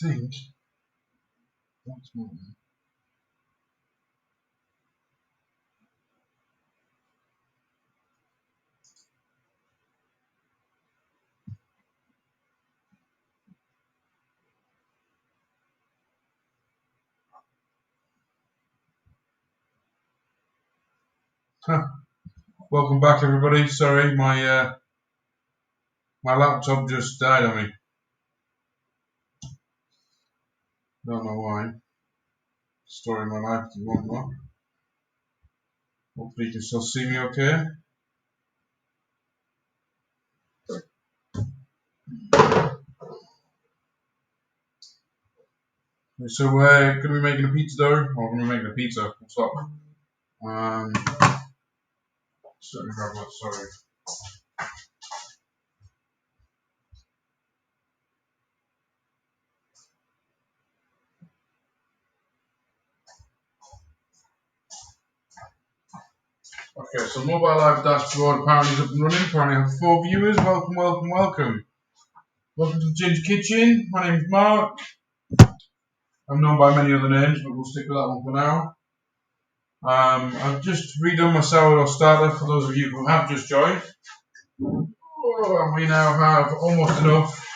think that's mine. Welcome back, everybody. Sorry, my laptop just died on me. Don't know why. Story of my life is one more. Hopefully you can still see me okay. So we're going to be making a pizza dough, or we're going to be making a pizza. What's up? Sorry. Okay, so mobile live dashboard apparently is up and running. Apparently I have 4 viewers. Welcome. Welcome to the Ginger Kitchen. My name is Mark. I'm known by many other names, but we'll stick with that one for now. I've just redone my sourdough starter for those of you who have just joined. We now have almost enough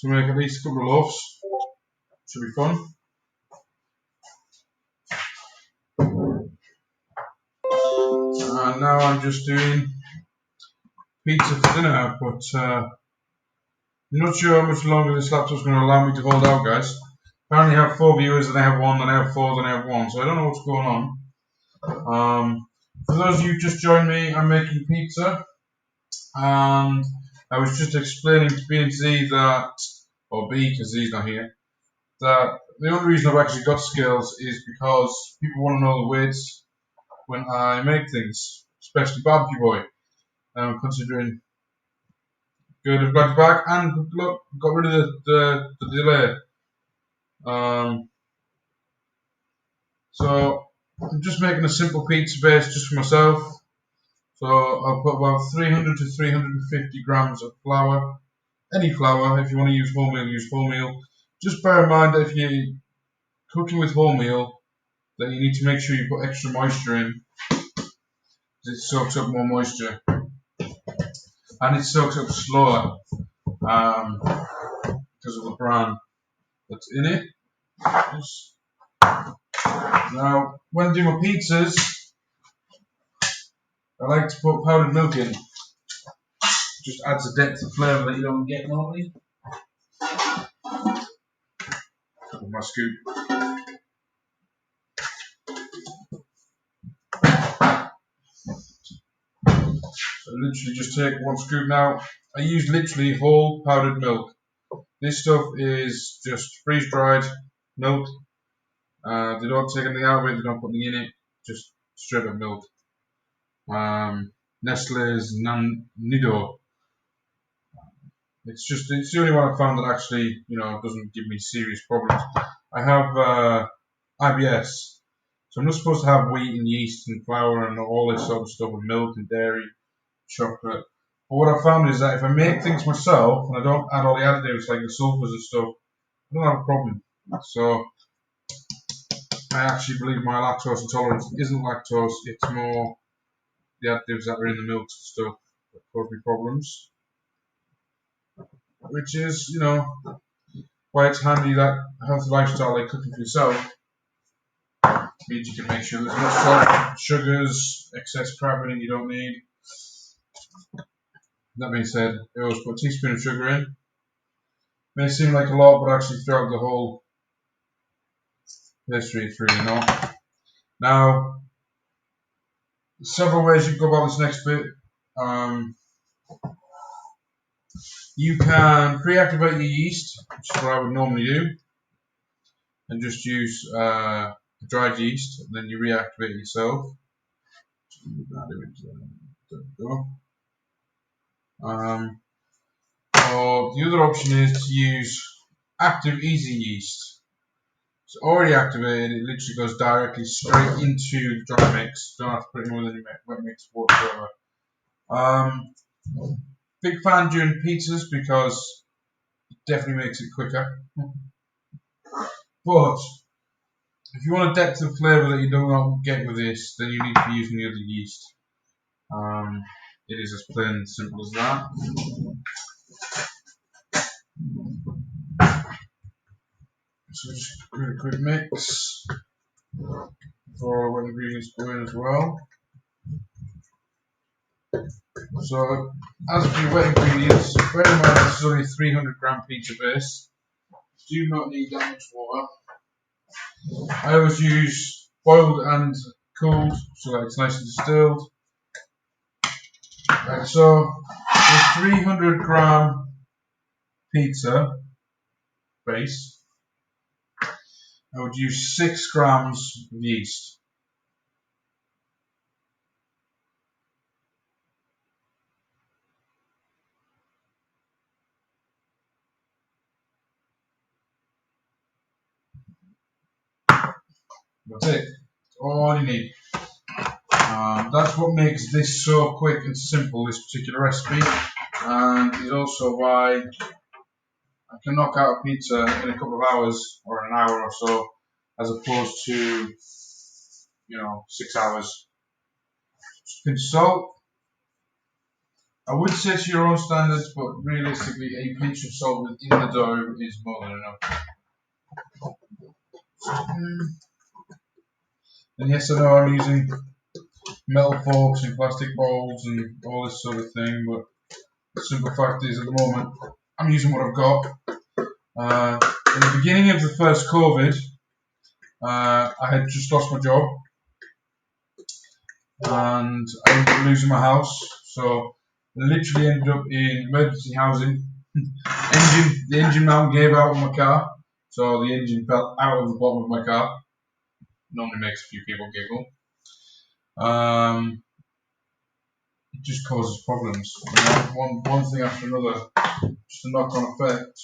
to make at least a couple of loaves. Should be fun. And now I'm just doing pizza for dinner, but I'm not sure how much longer this laptop's going to allow me to hold out, guys. Apparently I have 4 viewers, then I have 1, then I have 4, then I have 1, so I don't know what's going on. For those of you who just joined me, I'm making pizza, and I was just explaining to B and Z that, or B because Z's not here, that the only reason I've actually got scales is because people want to know the weights when I make things, especially barbecue boy. Considering good, I'm glad you're back, and look, got rid of the delay. So I'm just making a simple pizza base just for myself. So I'll put about 300 to 350 grams of flour. Any flour, if you want to use wholemeal, use wholemeal. Just bear in mind that if you're cooking with wholemeal, then you need to make sure you put extra moisture in, because it soaks up more moisture. And it soaks up slower, because of the bran that's in it. Now, when I do my pizzas, I like to put powdered milk in. Just adds a depth of flavour that you don't get normally. With my scoop. So literally just take 1 scoop now. I use literally whole powdered milk. This stuff is just freeze-dried milk. They don't take anything out of it, they don't put anything in it, just straight up milk. Nestle's Nido. It's the only one I found that actually, doesn't give me serious problems. I have IBS, so I'm not supposed to have wheat and yeast and flour and all this sort of stuff, and milk and dairy, chocolate. But what I found is that if I make things myself and I don't add all the additives like the sulfurs and stuff, I don't have a problem. So I actually believe my lactose intolerance isn't lactose, it's more the additives that are in the milks and stuff that cause me problems. Which is, why it's handy that healthy lifestyle like cooking for yourself. Means you can make sure there's no salt, sugars, excess crap in it you don't need. That being said, I always put a teaspoon of sugar in. May seem like a lot, but actually throughout the whole pastry it's really not. Now, several ways you can go about this next bit. You can pre-activate your yeast, which is what I would normally do, and just use dried yeast, and then you reactivate it yourself. There we go. Or the other option is to use active easy yeast. It's already activated. It literally goes directly straight into the dry mix. Don't have to put it in with any wet mix whatsoever. Big fan doing pizzas because it definitely makes it quicker. But if you want a depth of flavour that you don't get with this, then you need to be using the other yeast. It is as plain and simple as that. So just give it a quick mix before our wet ingredients go in as well. So as for your wet ingredients, bear in mind this is only a 300 gram pizza base. Do not need that much water. I always use boiled and cooled so that it's nice and distilled. Right, so the 300 gram pizza base, I would use 6 grams of yeast. That's it. That's all you need. That's what makes this so quick and simple, this particular recipe, and is also why I can knock out a pizza in a couple of hours or an hour or so, as opposed to 6 hours. Just pinch of salt. I would say to your own standards, but realistically, a pinch of salt within the dough is more than enough. And yes, I know I'm using metal forks and plastic bowls and all this sort of thing, but the simple fact is, at the moment, I'm using what I've got. In the beginning of the first COVID, I had just lost my job and I ended up losing my house, so I literally ended up in emergency housing. The engine mount gave out on my car, so the engine fell out of the bottom of my car. Normally makes a few people giggle. It just causes problems. One thing after another, just a knock-on effect.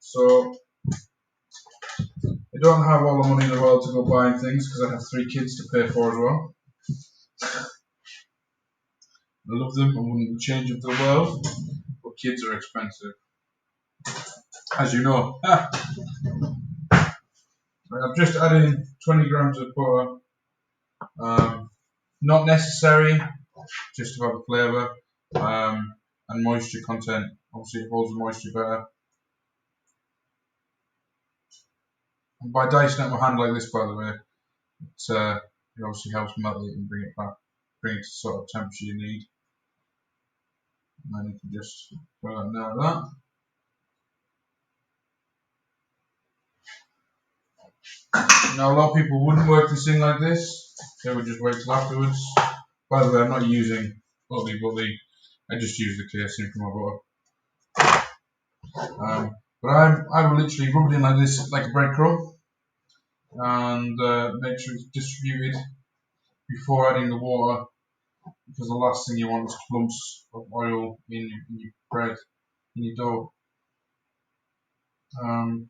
So I don't have all the money in the world to go buying things because I have 3 kids to pay for as well. I love them and wouldn't change them for the world, but kids are expensive, as you know. I've just added 20 grams of butter. Not necessary, just about the flavour and moisture content. Obviously, it holds the moisture better. And by dicing it with my hand like this, by the way, it obviously helps melt it and bring it to the sort of temperature you need. And then you can just throw that down like that. Now, a lot of people wouldn't work this in like this. They would just wait till afterwards. By the way, I'm not using Ugly Bully. I just use the casing for my butter. But I will literally rub it in like this, like a breadcrumb, and make sure it's distributed before adding the water, because the last thing you want is clumps of oil in your bread, in your dough.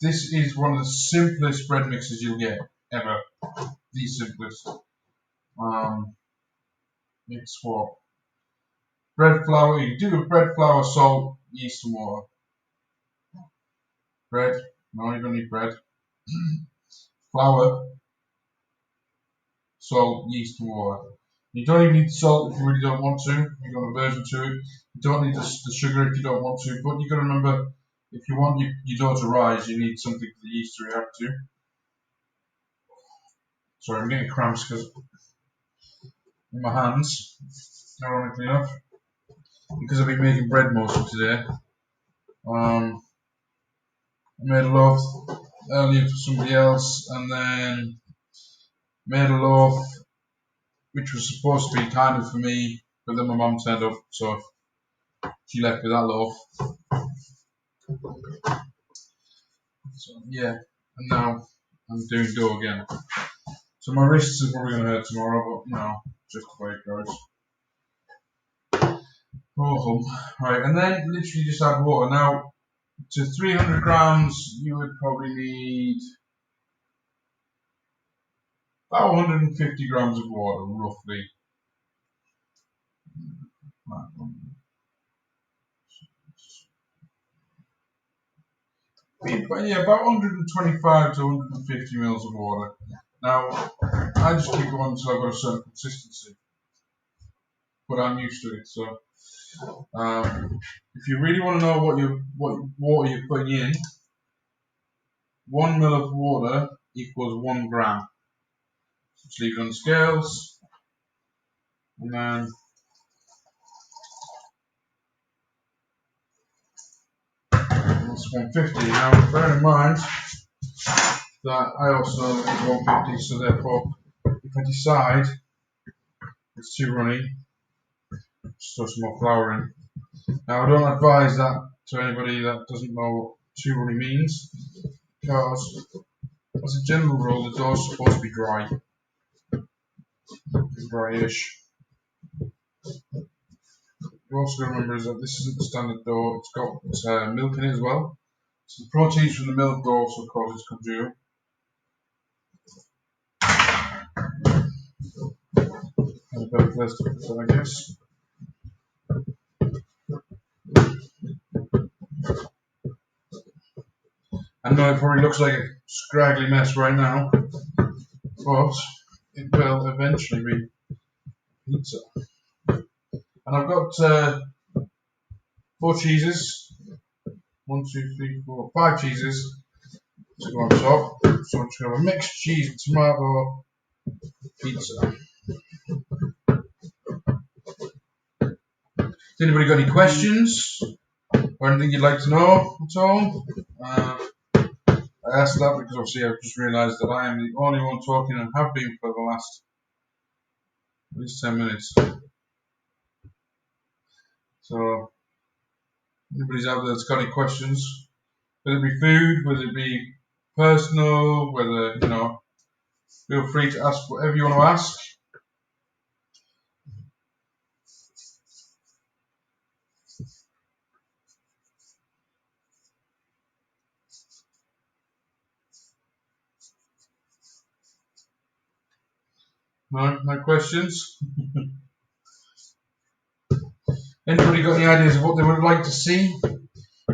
This is one of the simplest bread mixes you'll get ever. The simplest. It's what? Bread flour. You can do with bread flour, salt, yeast, and water. Bread. No, you don't need bread. Flour, salt, yeast, and water. You don't even need salt if you really don't want to. You've got an aversion to it. You don't need the sugar if you don't want to. But you've got to remember, if you want your dough to rise, you need something for the yeast to react to. Sorry, I'm getting cramps because in my hands, ironically enough, because I've been making bread most of today. I made a loaf earlier for somebody else, and then made a loaf which was supposed to be kind of for me, but then my mum turned up, so she left with that loaf. So yeah, and now I'm doing dough again. So my wrists are probably going to hurt tomorrow, but just the way it goes. Oh, right, and then literally just add water. Now, to 300 grams, you would probably need about 150 grams of water, roughly. Yeah, about 125 to 150 mils of water. Now, I just keep going until I've got a certain consistency, but I'm used to it. So, if you really want to know what water you're putting in, 1 mil of water equals 1 gram. Just leave it on the scales, and then that's 150. Now, bear in mind that I also know that it's 150, so therefore, if I decide it's too runny, just throw some more flour in. Now, I don't advise that to anybody that doesn't know what too runny means, because as a general rule, the dough's supposed to be dry, dryish. You also got to remember is that this isn't the standard dough; it's got milk in it as well. So the proteins from the milk also cause it to congeal. And a better place to put that, I guess. I know it probably looks like a scraggly mess right now, but it will eventually be pizza. And I've got 4 cheeses. 1, 2, 3, 4, 5 cheeses to go on top. So I'm just going to have a mixed cheese and tomato pizza. Has anybody got any questions or anything you'd like to know at all? I asked that because obviously I've just realised that I am the only one talking and have been for the last at least 10 minutes. So, anybody's out there that's got any questions, whether it be food, whether it be personal, whether, feel free to ask whatever you want to ask. No questions? Anybody got any ideas of what they would like to see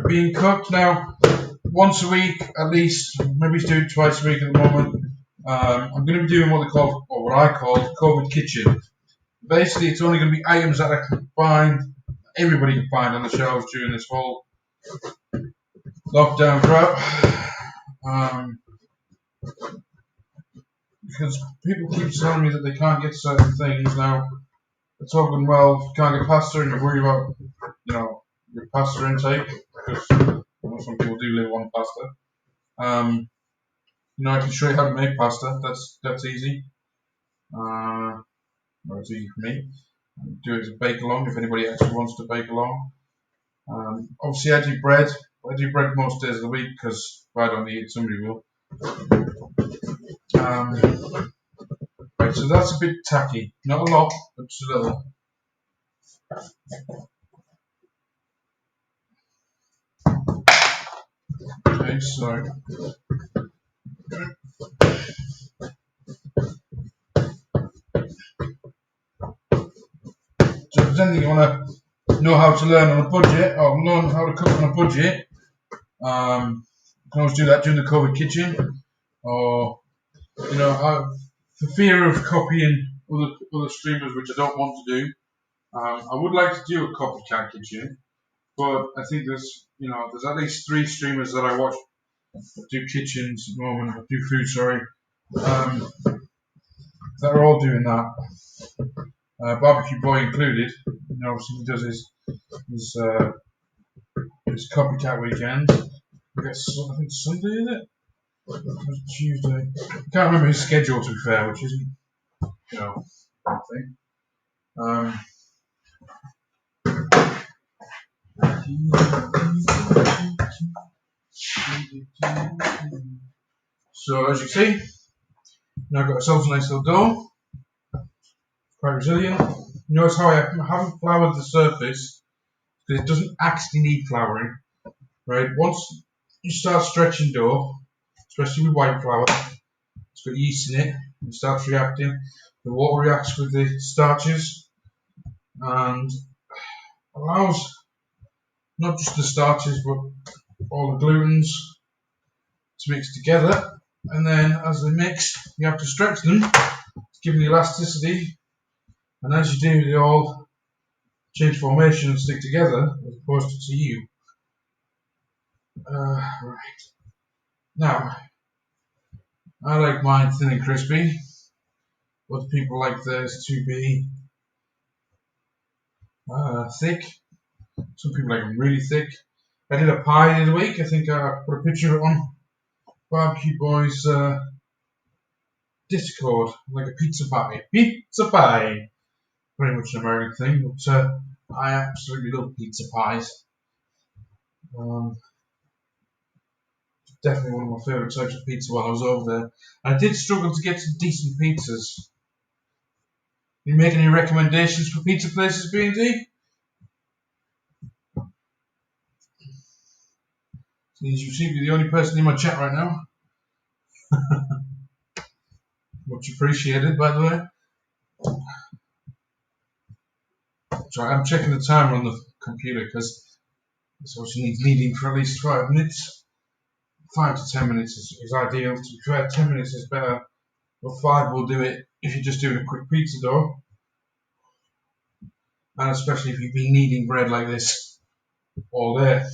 being cooked? Now, once a week at least, maybe do it twice a week at the moment. I'm going to be doing what I call COVID kitchen. Basically, it's only going to be items that I can find, everybody can find on the shelves during this whole lockdown crap. Because people keep telling me that they can't get certain things. Now, they're talking, well, if you can't get pasta and you're worried about, your pasta intake, because some people do live on pasta. I can show you how to make pasta. That's easy. Well, it's easy for me. Do it as a bake along if anybody actually wants to bake along. Obviously, I do bread. I do bread most days of the week because if I don't eat it, somebody will. Right, so that's a bit tacky. Not a lot, but just a little. Okay, so if there's anything you want to know how to learn on a budget, or learn how to cook on a budget, you can always do that during the COVID kitchen, or for fear of copying other streamers, which I don't want to do. I would like to do a copycat kitchen, but I think there's at least 3 streamers that I watch that do kitchens at the moment, that do food, sorry, that are all doing that. Barbecue Boy included. Obviously he does his copycat weekend. I think Sunday, is it? Or Tuesday. I can't remember his schedule, to be fair, which isn't, one thing. So as you see, now I've got ourselves a nice little dough, quite resilient. Notice how I haven't floured the surface because it doesn't actually need flouring, right? Once you start stretching dough, especially with white flour, It's got yeast in it. It starts reacting. The water reacts with the starches and allows not just the starches but all the glutens to mix together. And then as they mix, you have to stretch them to give them the elasticity. And as you do, they all change formation and stick together as opposed to you. Right. Now, I like mine thin and crispy. Other people like theirs to be thick. Some people like them really thick. I did a pie the other week. I think I put a picture of it on Barbecue Boys Discord, like a pizza pie. Pizza pie! Pretty much an American thing, but I absolutely love pizza pies. Definitely one of my favourite types of pizza while I was over there. I did struggle to get some decent pizzas. You make any recommendations for pizza places, B&D? Since you seem to be the only person in my chat right now. Much appreciated, by the way. Sorry, I'm checking the timer on the computer because this also needs leading for at least 5 minutes. 5 to 10 minutes is ideal. To be fair, 10 minutes is better. But 5 will do it if you're just doing a quick pizza dough. And especially if you've been kneading bread like this all day.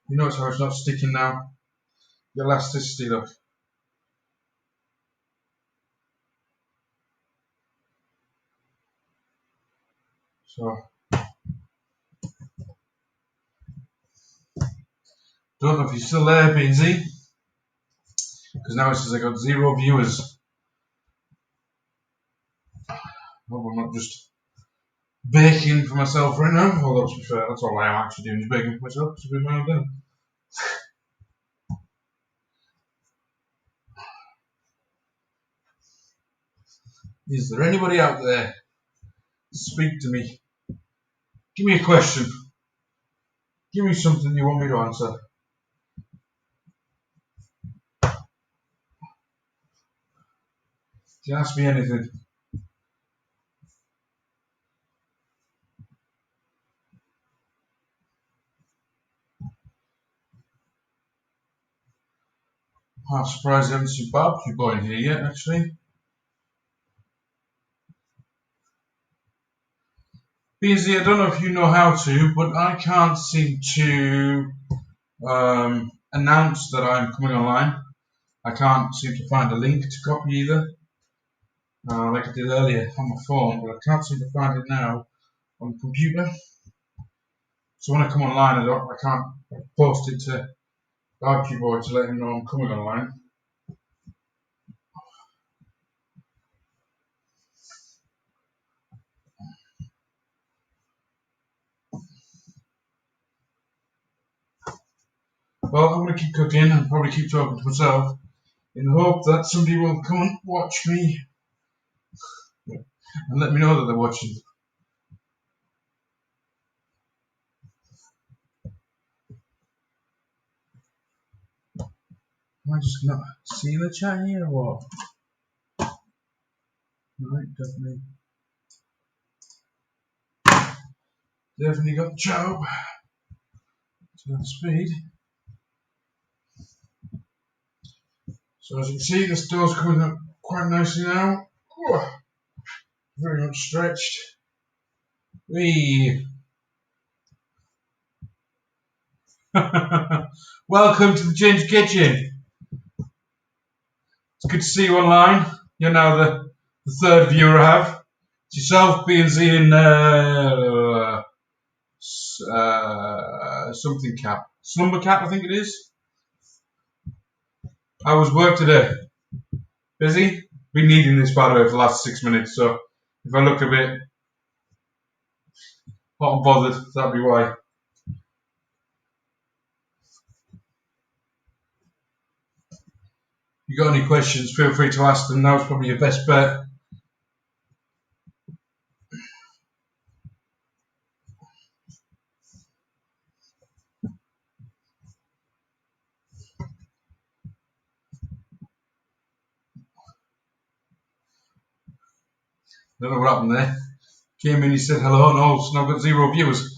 You notice how it's not sticking now? The elasticity, look. So, don't know if you're still there, Beansy. Because now it says I got 0 viewers. Hope I'm not just baking for myself right now. Although to be fair, that's all I am actually doing is baking for myself. It's a bit my own thing. Is there anybody out there? Speak to me. Give me a question. Give me something you want me to answer. Just ask me anything. I'm surprised I haven't seen Barbecue Boy in here yet, actually. Beasley, I don't know if you know how to, but I can't seem to announce that I'm coming online. I can't seem to find a link to copy either, like I did earlier on my phone, but I can't seem to find it now on the computer. So when I come online, I can't post it to Barbecue Boy to let him know I'm coming online. Well, I'm going to keep cooking and probably keep talking to myself in the hope that somebody will come and watch me and let me know that they're watching. Am I just not seeing the chat here or what? Right, definitely got the chat up to that speed. So as you can see, this door's coming up quite nicely now. Oh, very much stretched. Whee! Welcome to the Ginger Kitchen. It's good to see you online. You're now the third viewer I have. It's yourself, B&Z, and something cat. Slumber cat, I think it is. How was work today? Busy? Been needing this, by the way, for the last 6 minutes, so if I look a bit hot and bothered, that'd be why. If you got any questions, feel free to ask them. Now's probably your best bet. Don't know what happened there. Came in, he said hello, no, it's now got 0 views.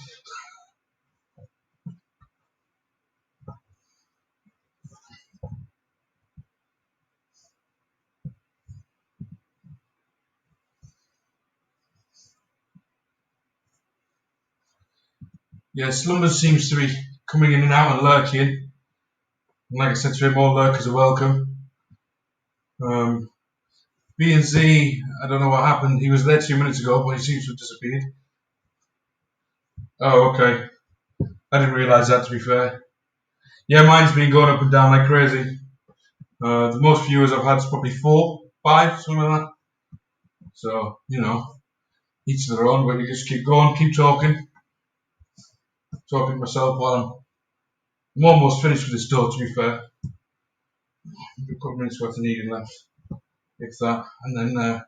Yeah, Slumbers seems to be coming in and out and lurking. And like I said to him, all lurkers are welcome. B and Z, I don't know what happened. He was there 2 minutes ago, but he seems to have disappeared. Oh, okay. I didn't realise that, to be fair. Yeah, mine's been going up and down like crazy. The most viewers I've had is probably 4, 5, something like that. So, you know, each to their own, but you just keep going, keep talking. Talking to myself while I'm almost finished with this dough, to be fair. A couple of minutes worth of kneading left, if that. And then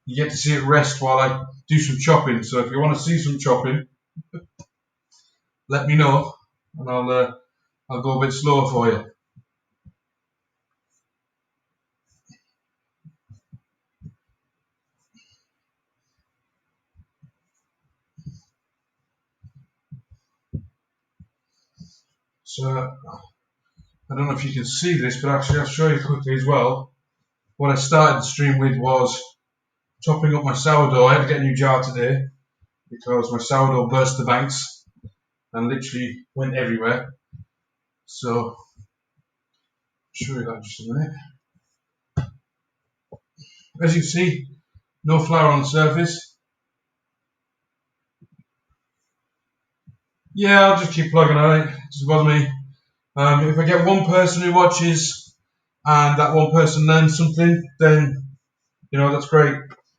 you get to see it rest while I do some chopping. So if you want to see some chopping, let me know, and I'll go a bit slower for you. So I don't know if you can see this, but actually I'll show you quickly as well. What I started the stream with was topping up my sourdough. I had to get a new jar today because my sourdough burst the banks and literally went everywhere. So I'll show you that in just a minute. As you can see, no flour on the surface. Yeah, I'll just keep plugging at it. It doesn't bother me. If I get one person who watches and that one person learns something, then, you know, that's great.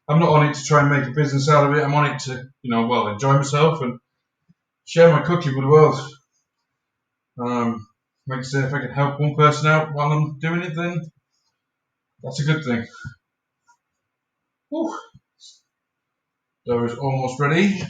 I'm not on it to try and make a business out of it. I'm on it to, you know, well, enjoy myself and share my cooking with the world. Like I say, if I can help one person out while I'm doing it, then that's a good thing. Whew. Dough is almost ready.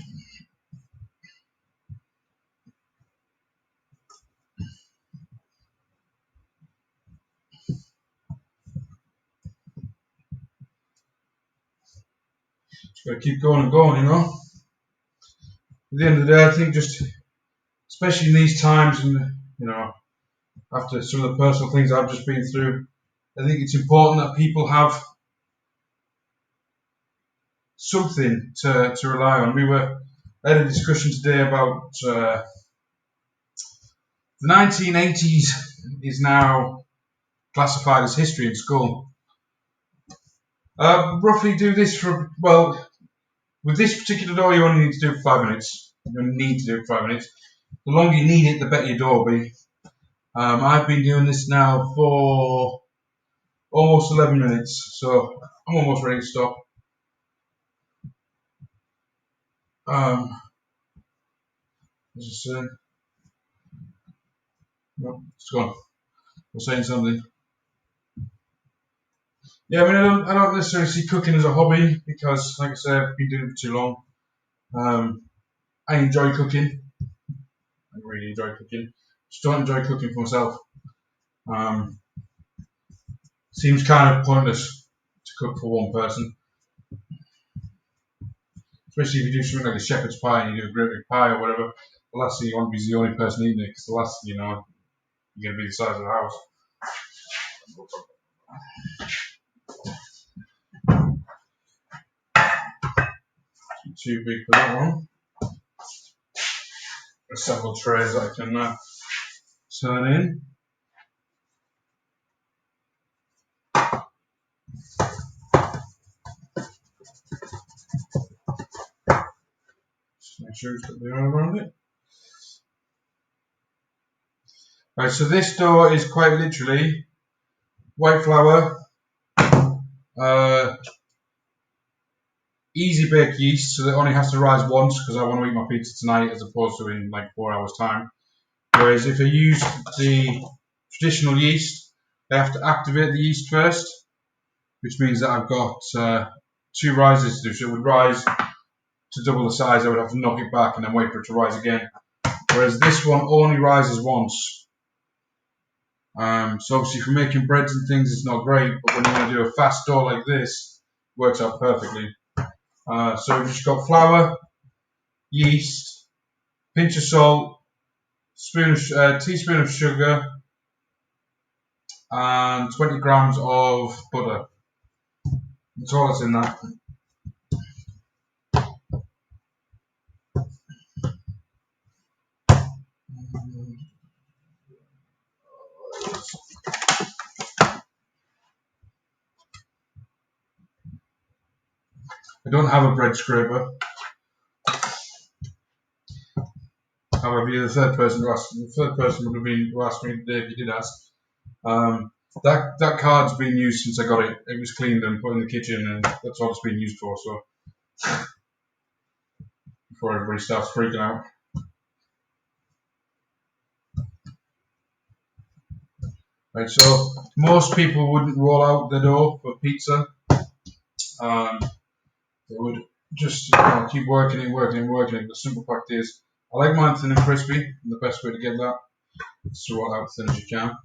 Just gotta keep going and going, you know. At the end of the day, I think just, especially in these times, and you know, after some of the personal things I've just been through, I think it's important that people have something to rely on. I had a discussion today about the 1980s is now classified as history in school. Roughly do this for, well, with this particular dough you only need to do it for 5 minutes. You don't need to do it for 5 minutes. The longer you knead it, the better your dough will be. I've been doing this now for almost 11 minutes, so I'm almost ready to stop. As I say, no, it's gone. I was saying something. Yeah, I mean, I don't necessarily see cooking as a hobby because, like I said, I've been doing it for too long. I enjoy cooking. I really enjoy cooking. Just don't enjoy cooking for myself. Seems kind of pointless to cook for one person, especially if you do something like a shepherd's pie and you do a great big pie or whatever. The last thing you want to be is the only person eating it because the last thing you know, you're going to be the size of the house. Too big for that one. There's several trays that I can turn in. Just make sure it's got the oil around it. Right, so this dough is quite literally white flour, easy bake yeast, so that it only has to rise once because I want to eat my pizza tonight as opposed to in like 4 hours time. Whereas if I use the traditional yeast, I have to activate the yeast first, which means that I've got 2 rises to do. So it would rise to double the size. I would have to knock it back and then wait for it to rise again. Whereas this one only rises once. So obviously for making breads and things, it's not great, but when you want to do a fast dough like this, it works out perfectly. So we've just got flour, yeast, pinch of salt, teaspoon of sugar, and 20 grams of butter. That's all that's in that. I don't have a bread scraper. However, you're the third person to ask. The third person would have been who asked me today if you did ask. That card's been used since I got it. It was cleaned and put in the kitchen, and that's all it's been used for. So before everybody starts freaking out. Right, so most people wouldn't roll out the dough for pizza. They would just keep working it. The simple fact is, I like mine thin and crispy, and the best way to get that is to roll it out as thin as you can.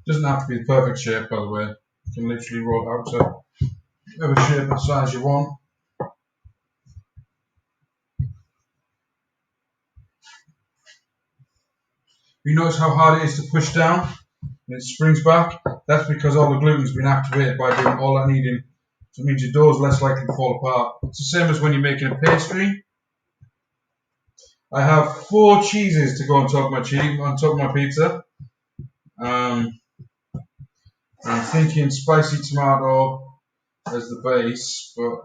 Doesn't have to be the perfect shape, by the way. You can literally roll it out to whatever shape and size you want. You notice how hard it is to push down and it springs back? That's because all the gluten's been activated by doing all that kneading. So it means your dough is less likely to fall apart. It's the same as when you're making a pastry. I have 4 cheeses to go on top of my pizza. I'm thinking spicy tomato as the base, but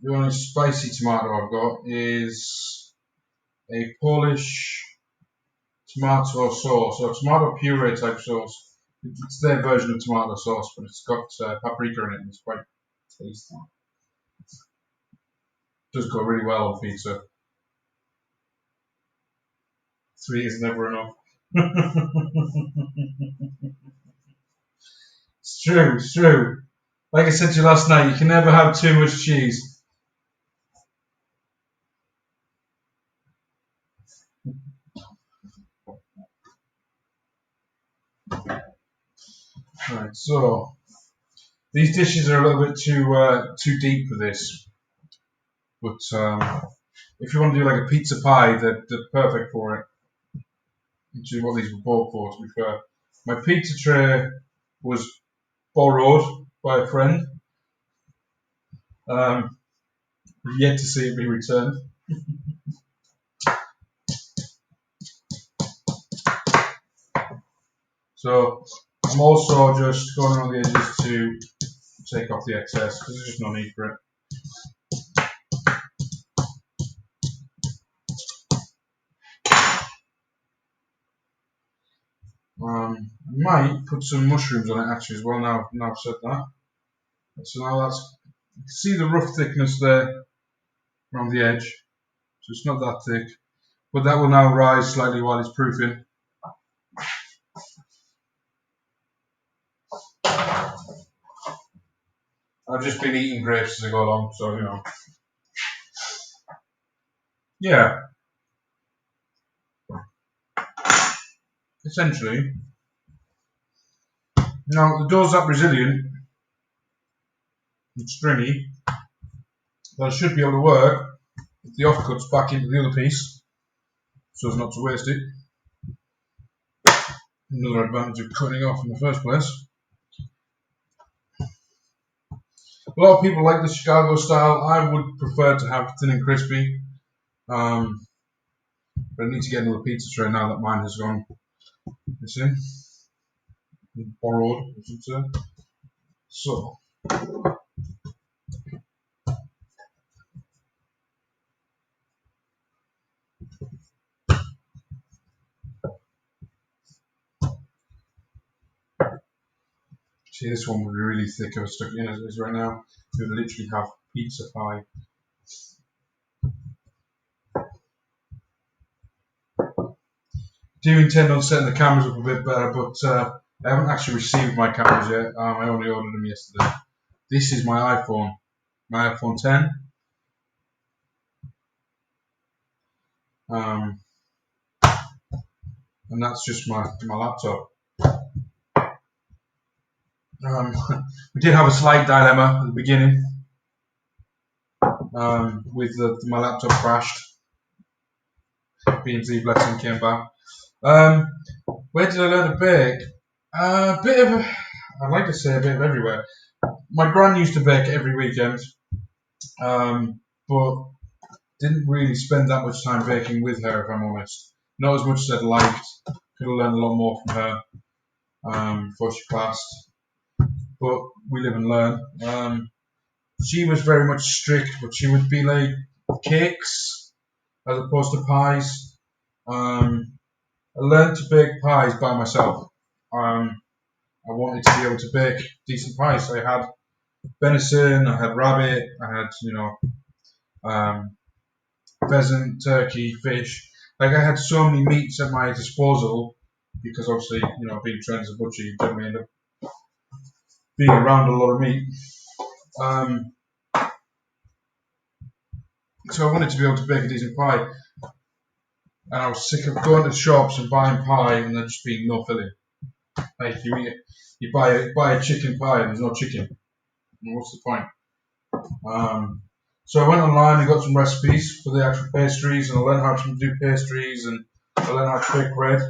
the only spicy tomato I've got is a Polish tomato sauce, or tomato puree type sauce. It's their version of tomato sauce, but it's got paprika in it, and it's quite tasty. It does go really well on pizza. 3 is never enough. It's true. Like I said to you last night, you can never have too much cheese. Right, so these dishes are a little bit too deep for this, but if you want to do like a pizza pie, they're perfect for it. Which is what these were bought for, to be fair. My pizza tray was borrowed by a friend. Yet to see it be returned. So I'm also just going around the edges to take off the excess because there's just no need for it. I might put some mushrooms on it actually as well. Now I've said that. So now you can see the rough thickness there around the edge. So it's not that thick, but that will now rise slightly while it's proofing. I've just been eating grapes as I go along, so you know. Yeah. Essentially. Now the dough's that resilient and stringy that it should be able to work if the offcut's back into the other piece so as not to waste it. Another advantage of cutting off in the first place. A lot of people like the Chicago style. I would prefer to have thin and crispy. But I need to get another pizza tray now that mine has gone missing. Borrowed, I should say. So. See, this one would be really thick if I stuck it in as it is right now. You would literally have pizza pie. Do intend on setting the cameras up a bit better, but I haven't actually received my cameras yet. I only ordered them yesterday. This is my iPhone 10. and that's just my laptop. We did have a slight dilemma at the beginning with my laptop crashed. B&Z blessing came back. Where did I learn to bake? I'd like to say a bit of everywhere. My gran used to bake every weekend, but didn't really spend that much time baking with her, if I'm honest. Not as much as I'd liked. Could have learned a lot more from her before she passed. But we live and learn. She was very much strict, but she would be like cakes as opposed to pies. I learned to bake pies by myself. I wanted to be able to bake decent pies. I had venison, I had rabbit, I had pheasant, turkey, fish. Like I had so many meats at my disposal because obviously being trained as a butcher, you generally end up being around a lot of meat. So I wanted to be able to bake a decent pie, and I was sick of going to shops and buying pie and there just being no filling. Like you buy a chicken pie and there's no chicken. What's the point? So I went online and got some recipes for the actual pastries, and I learned how to do pastries, and I learned how to bake bread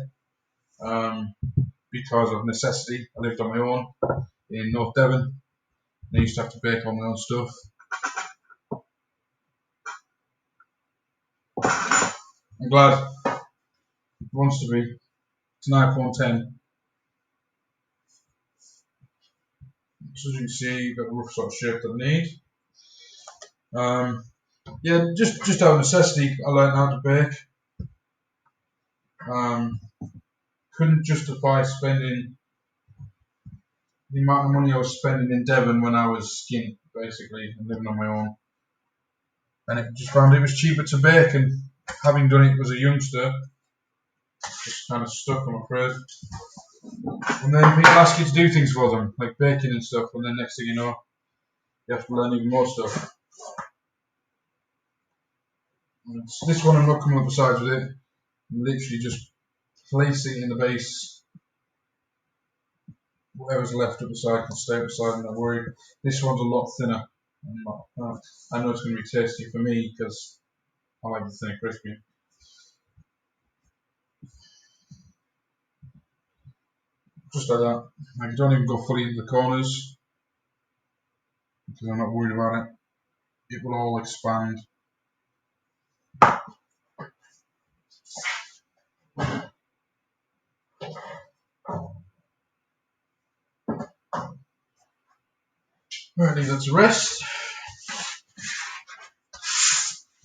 because of necessity. I lived on my own in North Devon, and I used to have to bake all my own stuff. I'm glad it wants to be. It's an iPhone 10. So as you can see, you've got the rough sort of shape that I need. Yeah, just out of necessity, I learned how to bake. Couldn't justify spending the amount of money I was spending in Devon when I was skint, basically, and living on my own. And it just found it was cheaper to bake, and having done it as a youngster, just kind of stuck, I'm afraid. And then people ask you to do things for them, like baking and stuff, and then next thing you know, you have to learn even more stuff. So this one I'm not coming up the sides with it. I'm literally just placing it in the base. Whatever's left at the side can stay at the side, I'm not worried. This one's a lot thinner. I know it's going to be tasty for me because I like the thinner crispy. Just like that. I don't even go fully into the corners because I'm not worried about it. It will all expand. Right, leave that to rest.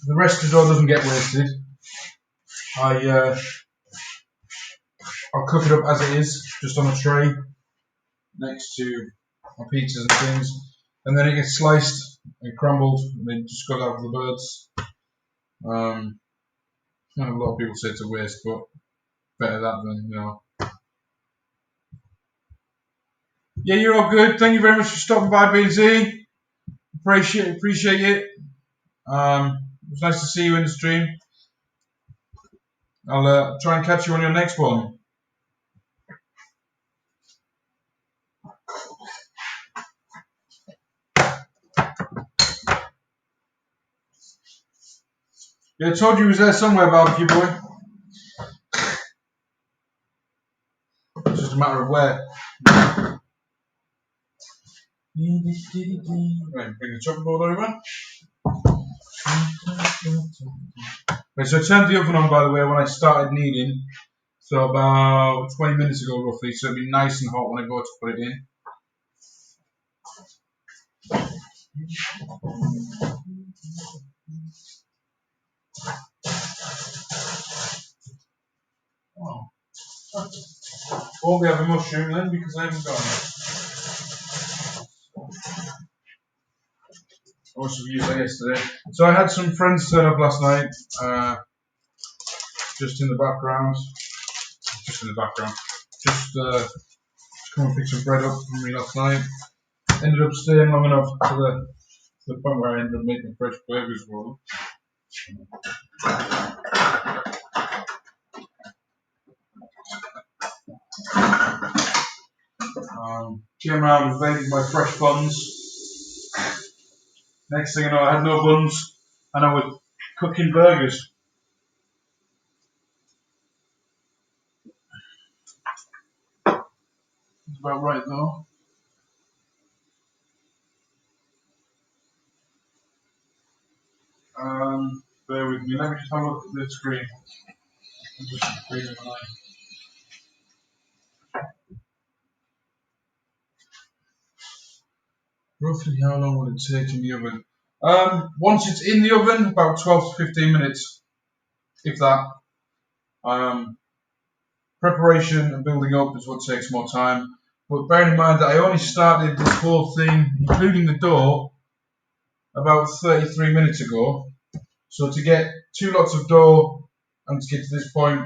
The rest of the dough doesn't get wasted. I'll cook it up as it is, just on a tray next to my pizzas and things, and then it gets sliced and crumbled, and then just goes out for the birds. I know a lot of people say it's a waste, but better that than Yeah, you're all good. Thank you very much for stopping by, B&Z. Appreciate it. It was nice to see you in the stream. I'll try and catch you on your next one. Yeah, I told you he was there somewhere, barbecue boy. It's just a matter of where. Right, bring the chopping board over. Right, so I turned the oven on, by the way, when I started kneading. So about 20 minutes ago, roughly. So it'll be nice and hot when I go to put it in. Oh. Won't be having mushroom then because I haven't got it. I must have used that yesterday. So I had some friends turn up last night, just in the background. Just come and pick some bread up for me last night. Ended up staying long enough to the point where I ended up making fresh burgers for them. Came around and made my fresh buns. Next thing I know, I had no buns and I was cooking burgers. That's about right though. Bear with me, let me just have a look at the screen. Roughly how long will it take in the oven? Once it's in the oven, about 12 to 15 minutes, if that. Preparation and building up is what takes more time. But bearing in mind that I only started this whole thing, including the dough, about 33 minutes ago. So to get 2 lots of dough and to get to this point,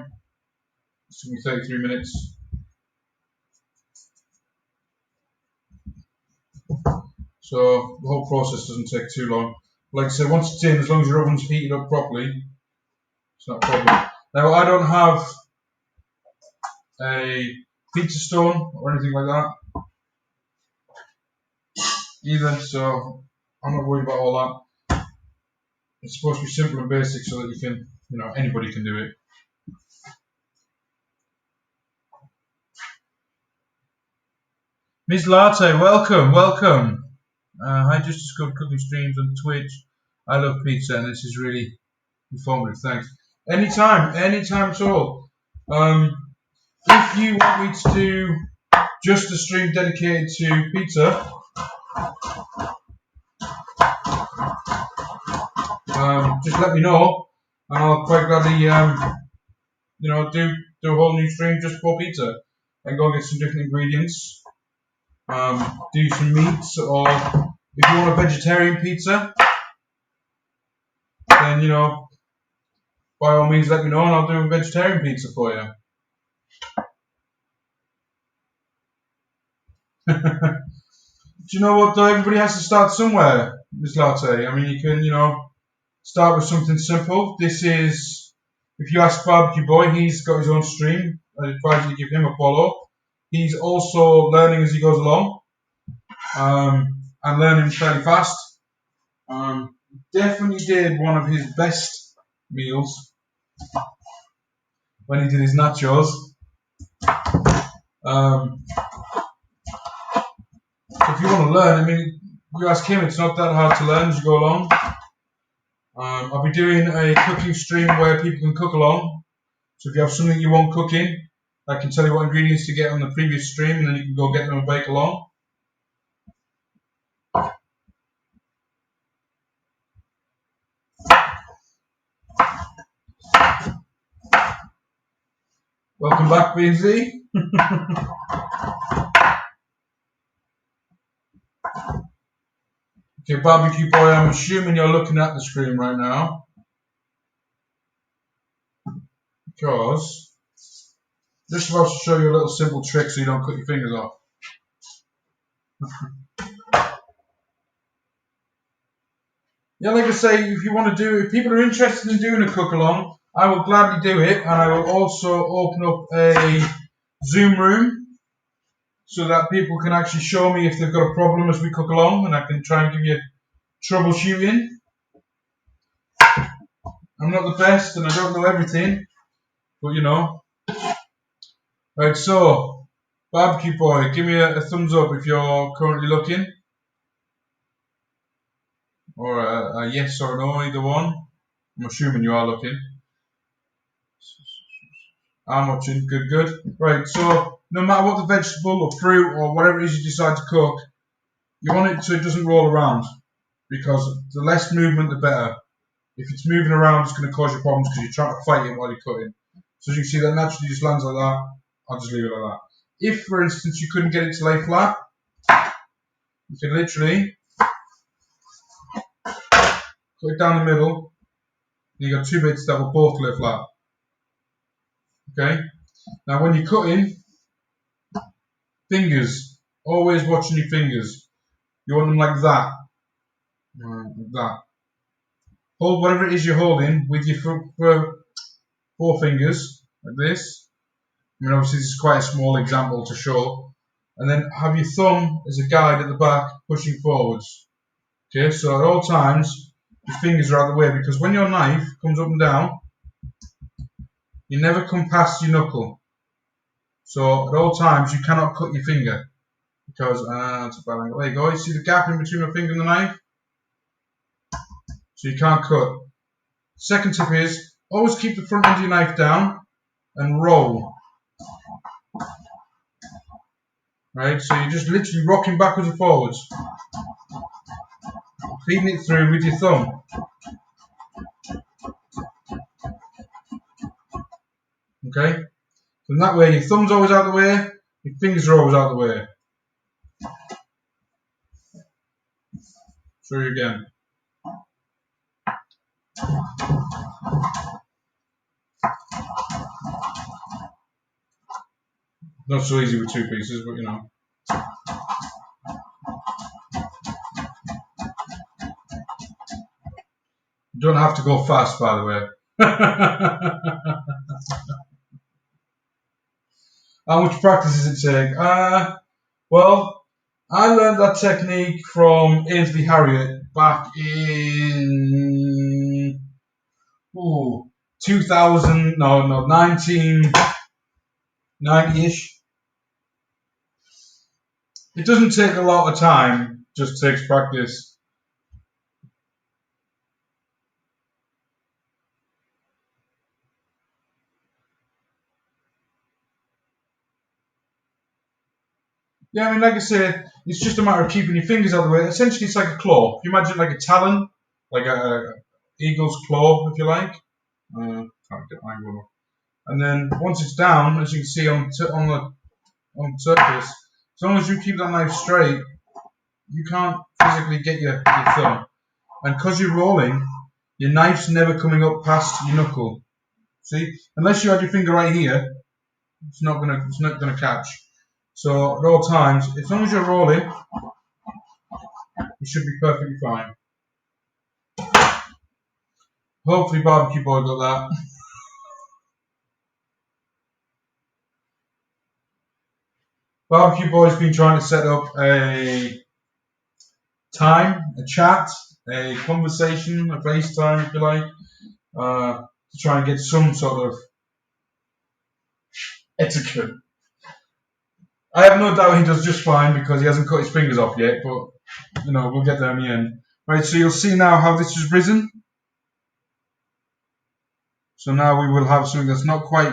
it's going to be 33 minutes. So the whole process doesn't take too long. Like I said, once it's in, as long as your oven's heated up properly, it's not a problem. Now I don't have a pizza stone or anything like that either, so I'm not worried about all that. It's supposed to be simple and basic so that you can, anybody can do it. Miss Latte, welcome, welcome. I just discovered cooking streams on Twitch. I love pizza and this is really informative, thanks. Anytime at all. If you want me to do just a stream dedicated to pizza, just let me know and I'll quite gladly do a whole new stream just for pizza and go and get some different ingredients, do some meats, or if you want a vegetarian pizza, then by all means let me know and I'll do a vegetarian pizza for you. Do you know what though? Everybody has to start somewhere, Miss Latte. I mean, you can, start with something simple. This is, if you ask Barbecue Boy, he's got his own stream. I advise you to give him a follow. He's also learning as he goes along, and learning fairly fast. Definitely did one of his best meals when he did his nachos. If you want to learn, I mean, you ask him, it's not that hard to learn as you go along. I'll be doing a cooking stream where people can cook along. So if you have something you want cooking, I can tell you what ingredients to get on the previous stream and then you can go get them and bake along. Welcome back, B&Z. Okay, Barbecue Boy, I'm assuming you're looking at the screen right now. Because I'm just about to show you a little simple trick so you don't cut your fingers off. Yeah, like I say, if you want to do it, if people are interested in doing a cook along, I will gladly do it, and I will also open up a Zoom room so that people can actually show me if they've got a problem as we cook along, and I can try and give you troubleshooting. I'm not the best, and I don't know everything, but Right, so, Barbecue Boy, give me a thumbs up if you're currently looking. Or a yes or no, either one. I'm assuming you are looking. I'm watching, good. Right, so no matter what the vegetable or fruit or whatever it is you decide to cook, you want it so it doesn't roll around, because the less movement the better. If it's moving around, it's going to cause you problems because you're trying to fight it while you're cutting. So as you can see, that naturally just lands like that. I'll just leave it like that. If, for instance, you couldn't get it to lay flat, you can literally cut it down the middle, and you've got 2 bits that will both lay flat. Okay? Now when you're cutting, fingers, always watching your fingers. You want them like that. Like that. Hold whatever it is you're holding with your 4 fingers, like this. I mean, obviously this is quite a small example to show, and then have your thumb as a guide at the back, pushing forwards. Okay, so at all times, your fingers are out of the way, because when your knife comes up and down, you never come past your knuckle. So at all times, you cannot cut your finger, because, that's a bad angle. There you go, you see the gap in between my finger and the knife? So you can't cut. Second tip is, always keep the front end of your knife down and roll. Right, so you're just literally rocking backwards and forwards, feeding it through with your thumb. Okay, so that way your thumb's always out of the way, your fingers are always out of the way. Show you again. Not so easy with two pieces, but you know. You don't have to go fast, by the way. How much practice does it take? Well, I learned that technique from Ainsley Harriott back in 1990-ish. It doesn't take a lot of time, just takes practice. Yeah, I mean, like I said, it's just a matter of keeping your fingers out of the way. Essentially, it's like a claw. If you imagine like a talon, like a eagle's claw, if you like. Can't get my angle up. And then once it's down, as you can see on the surface, as long as you keep that knife straight, you can't physically get your thumb. And because you're rolling, your knife's never coming up past your knuckle. See, unless you had your finger right here, it's not gonna catch. So at all times, as long as you're rolling, you should be perfectly fine. Hopefully Barbecue Boy got that. Barbecue Boy's been trying to set up a time, a chat, a conversation, a FaceTime if you like, to try and get some sort of etiquette. I have no doubt he does just fine because he hasn't cut his fingers off yet, but you know, we'll get there in the end. Right, so you'll see now how this has risen. So now we will have something that's not quite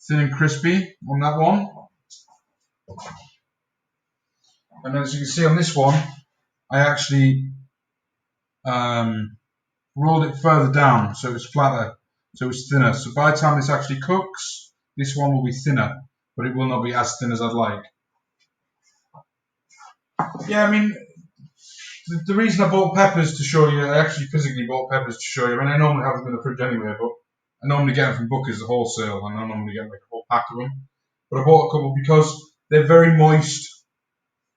thin and crispy on that one. And as you can see on this one, I actually rolled it further down so it's flatter, so it's thinner. So by the time this actually cooks, this one will be thinner, but it will not be as thin as I'd like. Yeah, I mean, the reason I bought peppers to show you, I actually physically bought peppers to show you. I mean, I normally have them in the fridge anyway, but I normally get them from Booker's wholesale, and I normally get like a whole pack of them. But I bought a couple because they're very moist.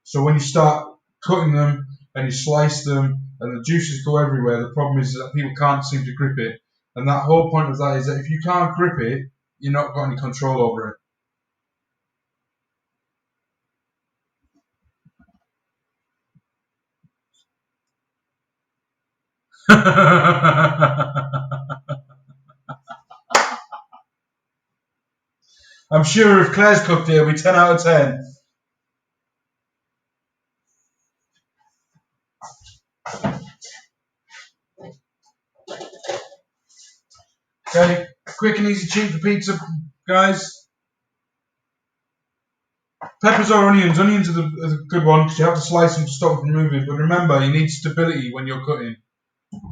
So when you start cutting them and you slice them and the juices go everywhere, the problem is that people can't seem to grip it. And that whole point of that is that if you can't grip it, you're not got any control over it. I'm sure if Claire's cooked it, it'll be 10 out of 10. Okay, quick and easy cheap for pizza, guys. Peppers or onions. Onions are the good one because you have to slice them to stop them from moving. But remember, you need stability when you're cutting.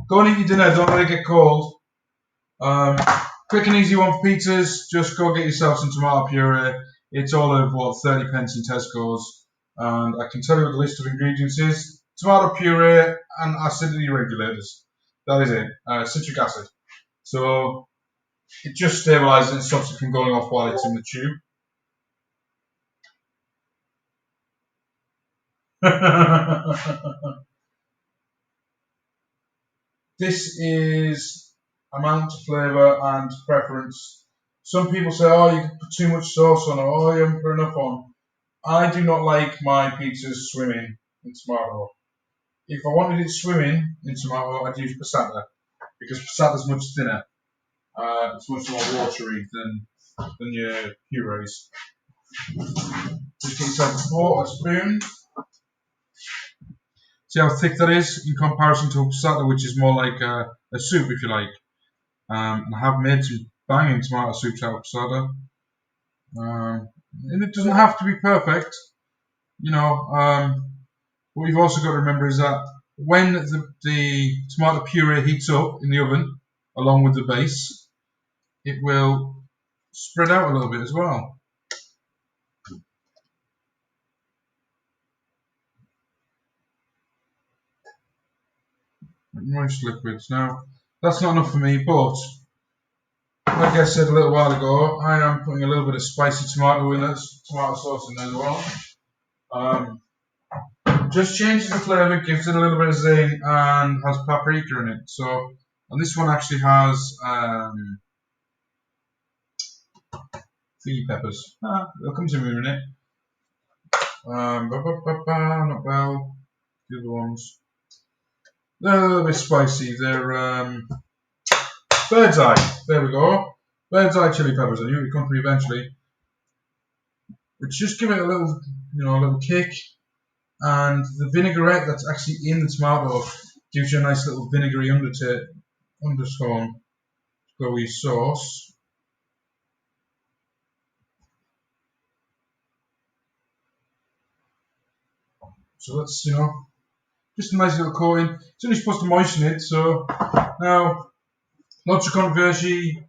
Go and eat your dinner. Don't let it get cold. Quick and easy one for pizzas. Just go get yourself some tomato puree. It's all over 30 pence in Tesco's. And I can tell you what the list of ingredients is. Tomato puree and acidity regulators. That is it. Citric acid. So it just stabilizes and stops it from going off while it's in the tube. This is amount, flavour and preference. Some people say, oh, you can put too much sauce on, or oh, you haven't put enough on. I do not like my pizzas swimming in tomato. If I wanted it swimming in tomato, I'd use passata because passata is much thinner. It's much more watery than your purees. Just get yourself a spoon. See how thick that is in comparison to a passata, which is more like a soup, if you like. And I have made some banging tomato soups out of passata. And it doesn't have to be perfect, you know. What you've also got to remember is that when the tomato puree heats up in the oven, along with the base, it will spread out a little bit as well. Moist liquids. Now, that's not enough for me, but like I said a little while ago, I am putting a little bit of spicy tomato sauce in there as well. Just changes the flavour, gives it a little bit of zing, and has paprika in it. So, and this one actually has thingy peppers. They'll come to me in a minute. Not well. The other ones. They're a little bit spicy. They're bird's eye. There we go. Bird's eye chili peppers. I knew it would come to me eventually. Which just give it a little, a little kick. And the vinaigrette that's actually in the tomato gives you a nice little vinegary undertone to go with sauce. So that's, just a nice little coating. It's only supposed to moisten it. So now, lots of controversy.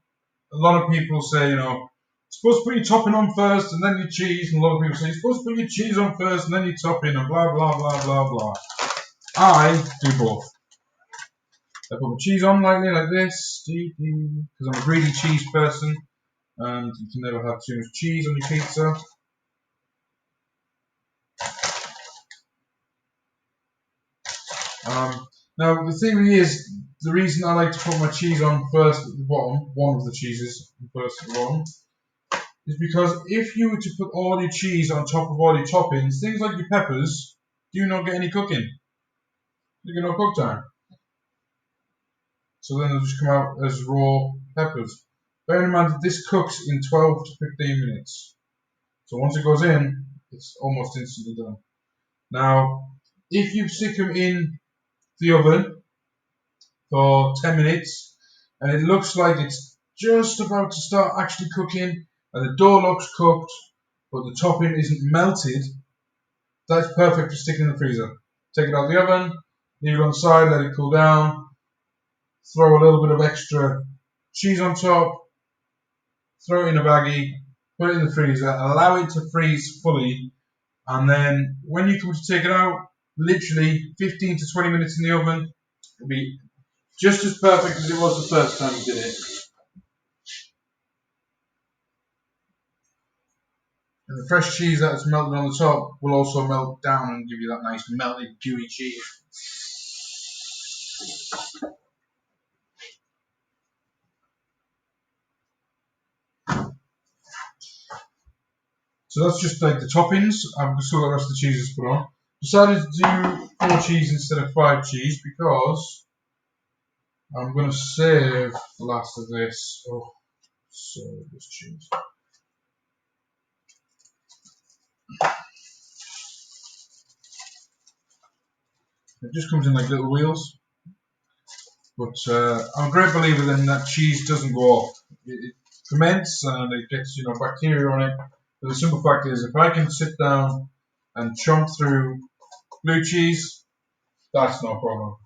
A lot of people say, you're supposed to put your topping on first and then your cheese. And a lot of people say, you're supposed to put your cheese on first and then your topping and blah, blah, blah, blah, blah. I do both. I put my cheese on lightly like this, because I'm a greedy cheese person. And you can never have too much cheese on your pizza. Now the theory is, the reason I like to put my cheese on first at the bottom, one of the cheeses first at the bottom, is because if you were to put all your cheese on top of all your toppings, things like your peppers do not get any cooking. You get no cook time. So then they'll just come out as raw peppers. Bear in mind that this cooks in 12 to 15 minutes. So once it goes in, it's almost instantly done. Now, if you stick them in the oven for 10 minutes and it looks like it's just about to start actually cooking and the dough looks cooked but the topping isn't melted, that's perfect for sticking in the freezer. Take it out of the oven, leave it on the side, let it cool down, throw a little bit of extra cheese on top, throw it in a baggie, put it in the freezer, allow it to freeze fully, and then when you come to take it out, literally 15 to 20 minutes in the oven, it'll be just as perfect as it was the first time you did it. And the fresh cheese that's melted on the top will also melt down and give you that nice melted, gooey cheese. So that's just like the toppings. I've still got the rest of the cheeses put on. Decided to do 4 cheese instead of 5 cheese because I'm going to save the last of this. Oh, save this cheese. It just comes in like little wheels. But I'm a great believer in that cheese doesn't go off. It ferments and it gets bacteria on it. But the simple fact is, if I can sit down and chomp through blue cheese, that's no problem.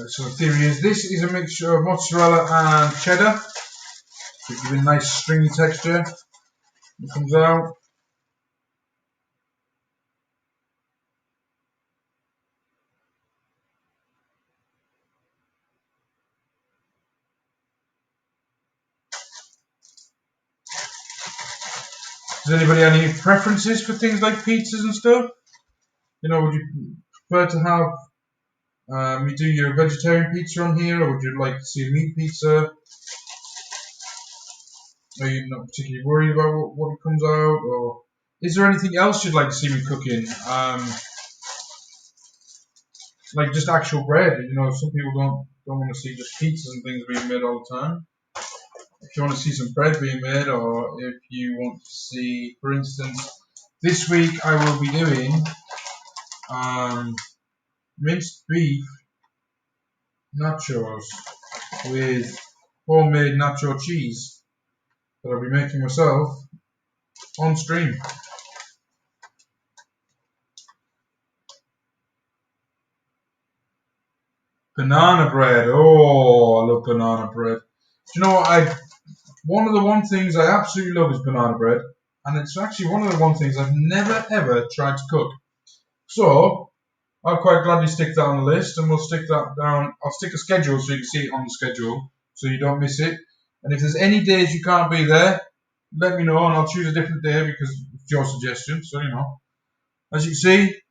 So the theory is, this is a mixture of mozzarella and cheddar. To give it a nice stringy texture. It comes out. Does anybody have any preferences for things like pizzas and stuff? Would you prefer to have you do your vegetarian pizza on here, or would you like to see a meat pizza? Are you not particularly worried about what comes out, or is there anything else you'd like to see me cooking? Like just actual bread. You know, some people don't want to see just pizzas and things being made all the time. If you want to see some bread being made, or if you want to see, for instance, this week I will be doing minced beef nachos with homemade nacho cheese that I'll be making myself on stream. Banana bread. Oh, I love banana bread. Do you know what? One things I absolutely love is banana bread, and it's actually one of the one things I've never ever tried to cook. So I'll quite gladly stick that on the list, and we'll stick that down. I'll stick a schedule so you can see it on the schedule, so you don't miss it. And if there's any days you can't be there, let me know, and I'll choose a different day because it's your suggestion. So you know, as you can see,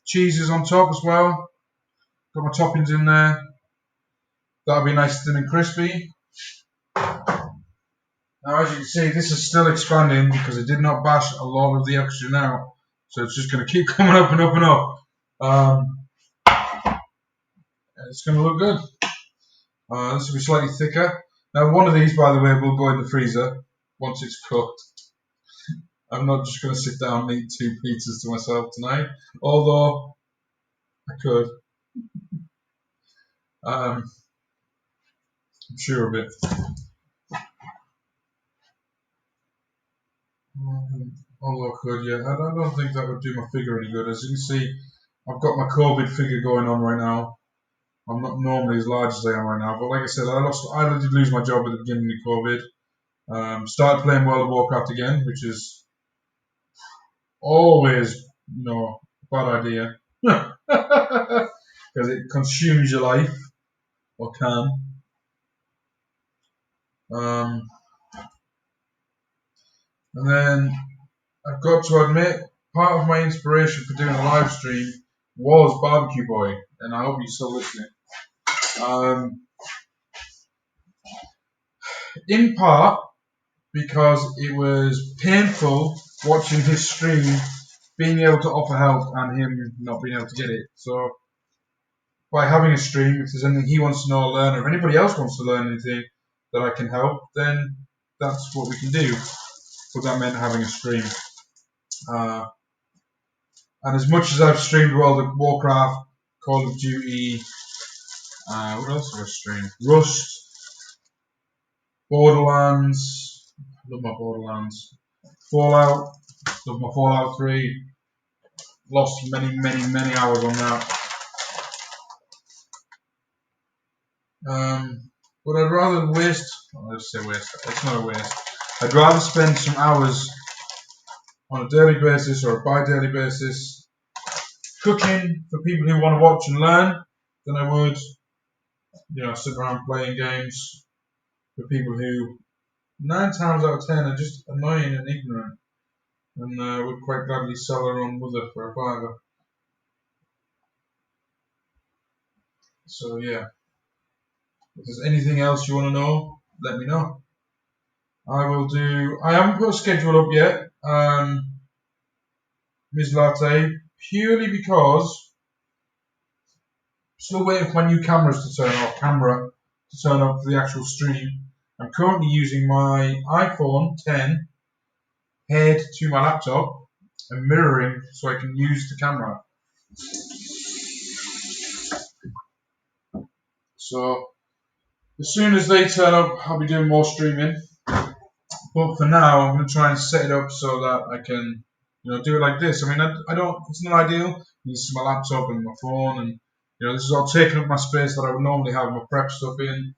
cheese is on top as well. Got my toppings in there. That'll be nice, thin and crispy. Now, as you can see, this is still expanding because it did not bash a lot of the oxygen out. So it's just going to keep coming up and up and up. It's going to look good. This will be slightly thicker. Now, one of these, by the way, will go in the freezer once it's cooked. I'm not just going to sit down and eat 2 pizzas to myself tonight, although I could. I'm sure of it. Although I could, yeah. I don't think that would do my figure any good. As you can see, I've got my COVID figure going on right now. I'm not normally as large as I am right now, but like I said, I did lose my job at the beginning of COVID. Started playing World of Warcraft again, which is always, a bad idea because it consumes your life, or can. And then I've got to admit, part of my inspiration for doing a live stream was Barbecue Boy, and I hope you're still listening. In part because it was painful watching his stream, being able to offer help and him not being able to get it. So by having a stream, if there's anything he wants to know or learn, or if anybody else wants to learn anything that I can help, then that's what we can do. But that meant having a stream. And as much as I've streamed World of Warcraft, Call of Duty, what else have I streamed? Rust, Borderlands, love my Borderlands. Fallout, love my Fallout 3. Lost many, many, many hours on that. But I'd rather waste, let's say waste, it's not a waste. I'd rather spend some hours on a daily basis or a bi-daily basis cooking for people who want to watch and learn than I would, sit around playing games for people who 9 times out of 10 are just annoying and ignorant and would quite gladly sell their own mother for a $5. So yeah, if there's anything else you want to know, let me know. I haven't put a schedule up yet, Ms. Latte, purely because I'm still waiting for my new camera to turn up for the actual stream. I'm currently using my iPhone 10 paired to my laptop and mirroring so I can use the camera. So as soon as they turn up, I'll be doing more streaming. But for now, I'm going to try and set it up so that I can, do it like this. I mean, I don't. It's not ideal. This is my laptop and my phone, and this is all taking up my space that I would normally have my prep stuff in.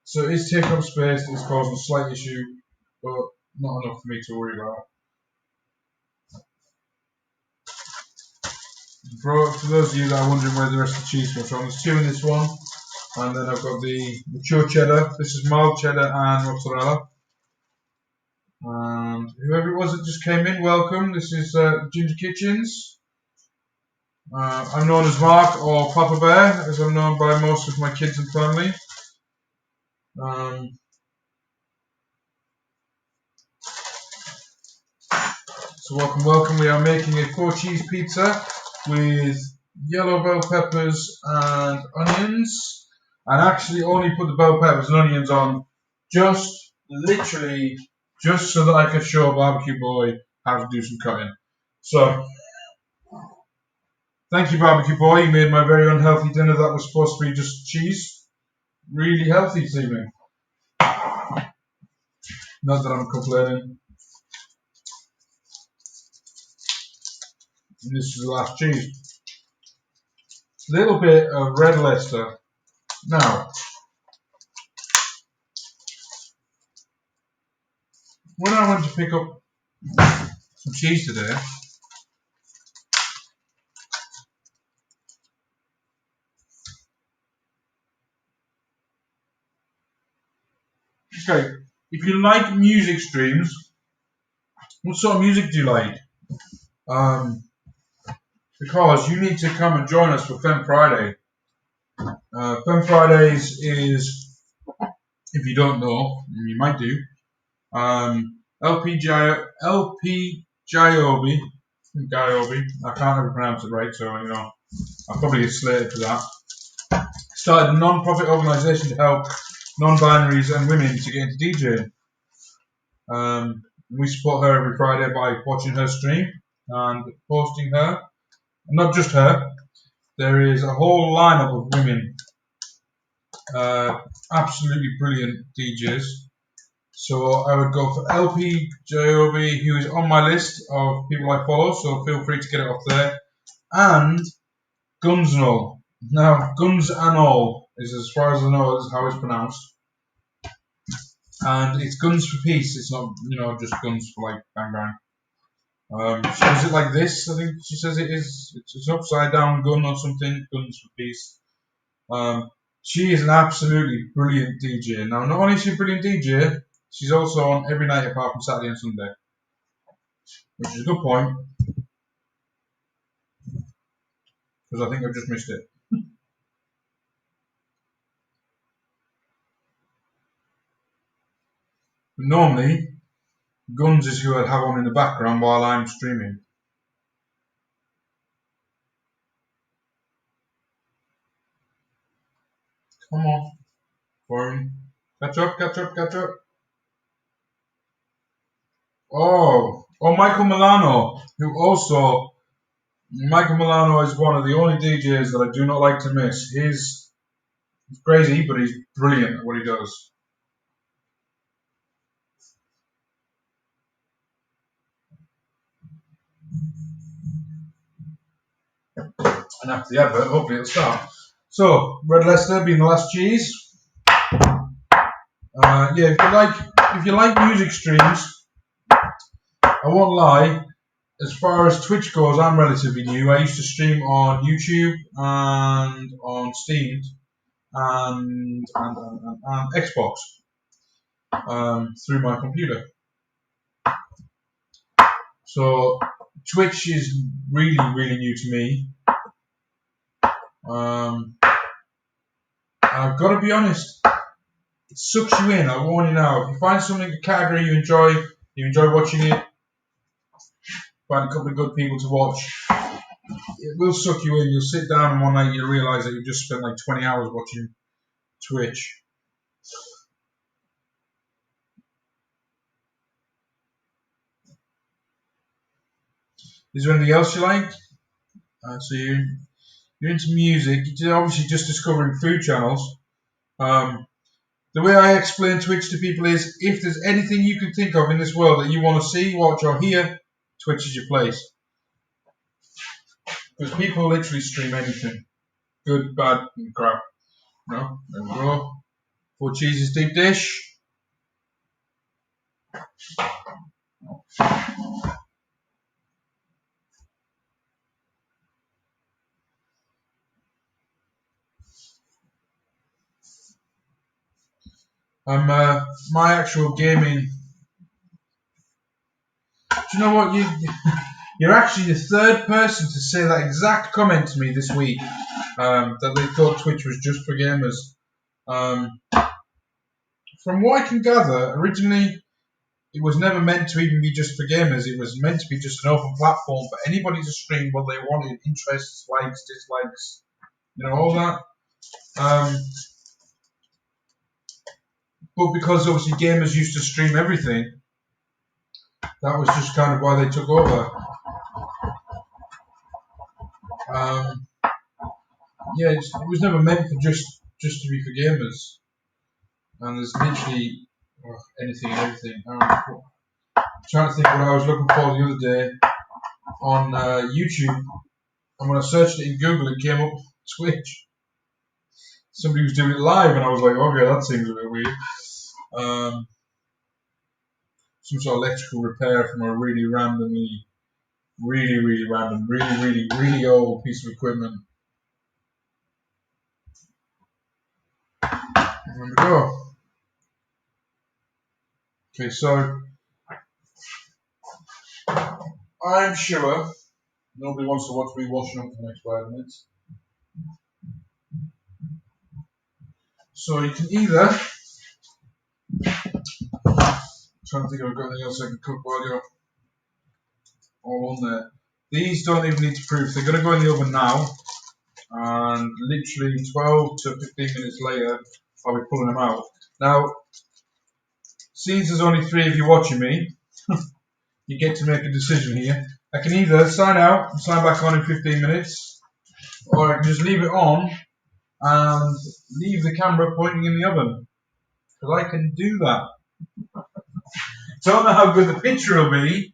So it is taking up space. It's causing a slight issue, but not enough for me to worry about. For those of you that are wondering where the rest of the cheese comes from, there's 2 in this one, and then I've got the mature cheddar. This is mild cheddar and mozzarella. And whoever it was that just came in, welcome. This is Ginger Kitchens. I'm known as Mark or Papa Bear, as I'm known by most of my kids and family. So welcome. We are making a 4-cheese pizza with yellow bell peppers and onions. And actually only put the bell peppers and onions on literally just so that I could show Barbecue Boy how to do some cutting. So, thank you, Barbecue Boy. You made my very unhealthy dinner that was supposed to be just cheese really healthy this evening. Not that I'm complaining. And this is the last cheese. Little bit of red Leicester. Now, when I went to pick up some cheese today, okay, if you like music streams, what sort of music do you like? Because you need to come and join us for Fem Friday. Fem Fridays is, if you don't know, you might do, LP Giobi, I can't ever pronounce it right, so I'll probably get slated for that. Started a non-profit organisation to help non-binaries and women to get into DJing. We support her every Friday by watching her stream and posting her. Not just her, there is a whole lineup of women, absolutely brilliant DJs. So I would go for LP Joby, who is on my list of people I follow, so feel free to get it off there. And Guns and All. Now, Guns and All is, as far as I know, is how it's pronounced. And it's Guns for Peace. It's not, just guns for like bang bang. She does it like this. I think she says it is. It's an upside down gun or something. Guns for Peace. She is an absolutely brilliant DJ. Now, not only is she a brilliant DJ, she's also on every night apart from Saturday and Sunday, which is a good point, because I think I've just missed it. But normally, Guns is who I'd have on in the background while I'm streaming. Come on, phone. Catch up. Oh, Michael Milano, Michael Milano is one of the only DJs that I do not like to miss. He's crazy, but he's brilliant at what he does. And after the advert, hopefully it'll start. So, Red Leicester being the last cheese. If you like music streams, I won't lie. As far as Twitch goes, I'm relatively new. I used to stream on YouTube and on Steam and Xbox through my computer. So Twitch is really, really new to me. I've got to be honest, it sucks you in. I warn you now. If you find something, a category you enjoy watching it, find a couple of good people to watch, it will suck you in. You'll sit down and one night you'll realise that you've just spent like 20 hours watching Twitch. Is there anything else you like? So you're into music. You're obviously just discovering food channels. The way I explain Twitch to people is, if there's anything you can think of in this world that you want to see, watch, or hear, Twitch is your place. Because people literally stream anything. Good, bad, and crap. No, there we go. 4 cheeses deep dish. My actual gaming. Do you know what? You're actually the third person to say that exact comment to me this week. That they thought Twitch was just for gamers. From what I can gather, originally it was never meant to even be just for gamers. It was meant to be just an open platform for anybody to stream what they wanted, interests, likes, dislikes, all that. But because obviously gamers used to stream everything, that was just kind of why they took over. Yeah, it was never meant for just to be for gamers. And there's literally anything and everything. I'm trying to think what I was looking for the other day on YouTube, and when I searched it in Google, it came up Twitch. Somebody was doing it live, and I was like, okay, that seems a bit weird. Some sort of electrical repair from a really randomly, really random, really old piece of equipment. There we go. Okay, so I'm sure nobody wants to watch me washing up for the next 5 minutes. So you can either, I'm trying to think if I've got anything else I can cook while you're all on there. These don't even need to proof. They're going to go in the oven now, and literally 12 to 15 minutes later, I'll be pulling them out. Now, since there's only 3 of you watching me, you get to make a decision here. I can either sign out and sign back on in 15 minutes, or I can just leave it on and leave the camera pointing in the oven. Because I can do that. Don't know how good the picture will be.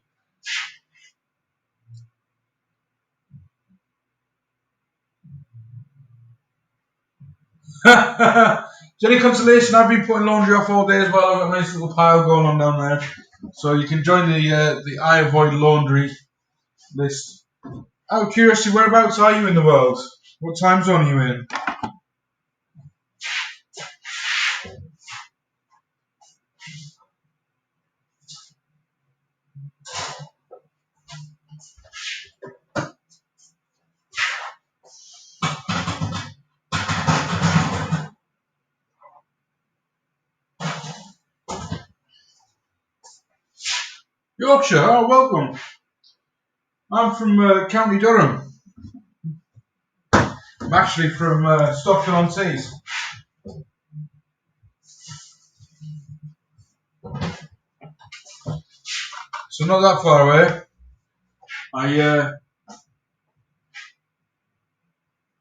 Any consolation, I've been putting laundry off all day as well. I've got a nice little pile going on down there. So you can join the I Avoid Laundry list. Out of curiosity, whereabouts are you in the world? What time zone are you in? Yorkshire. Oh, welcome. I'm from County Durham. I'm actually from Stockton-on-Tees. So not that far away. I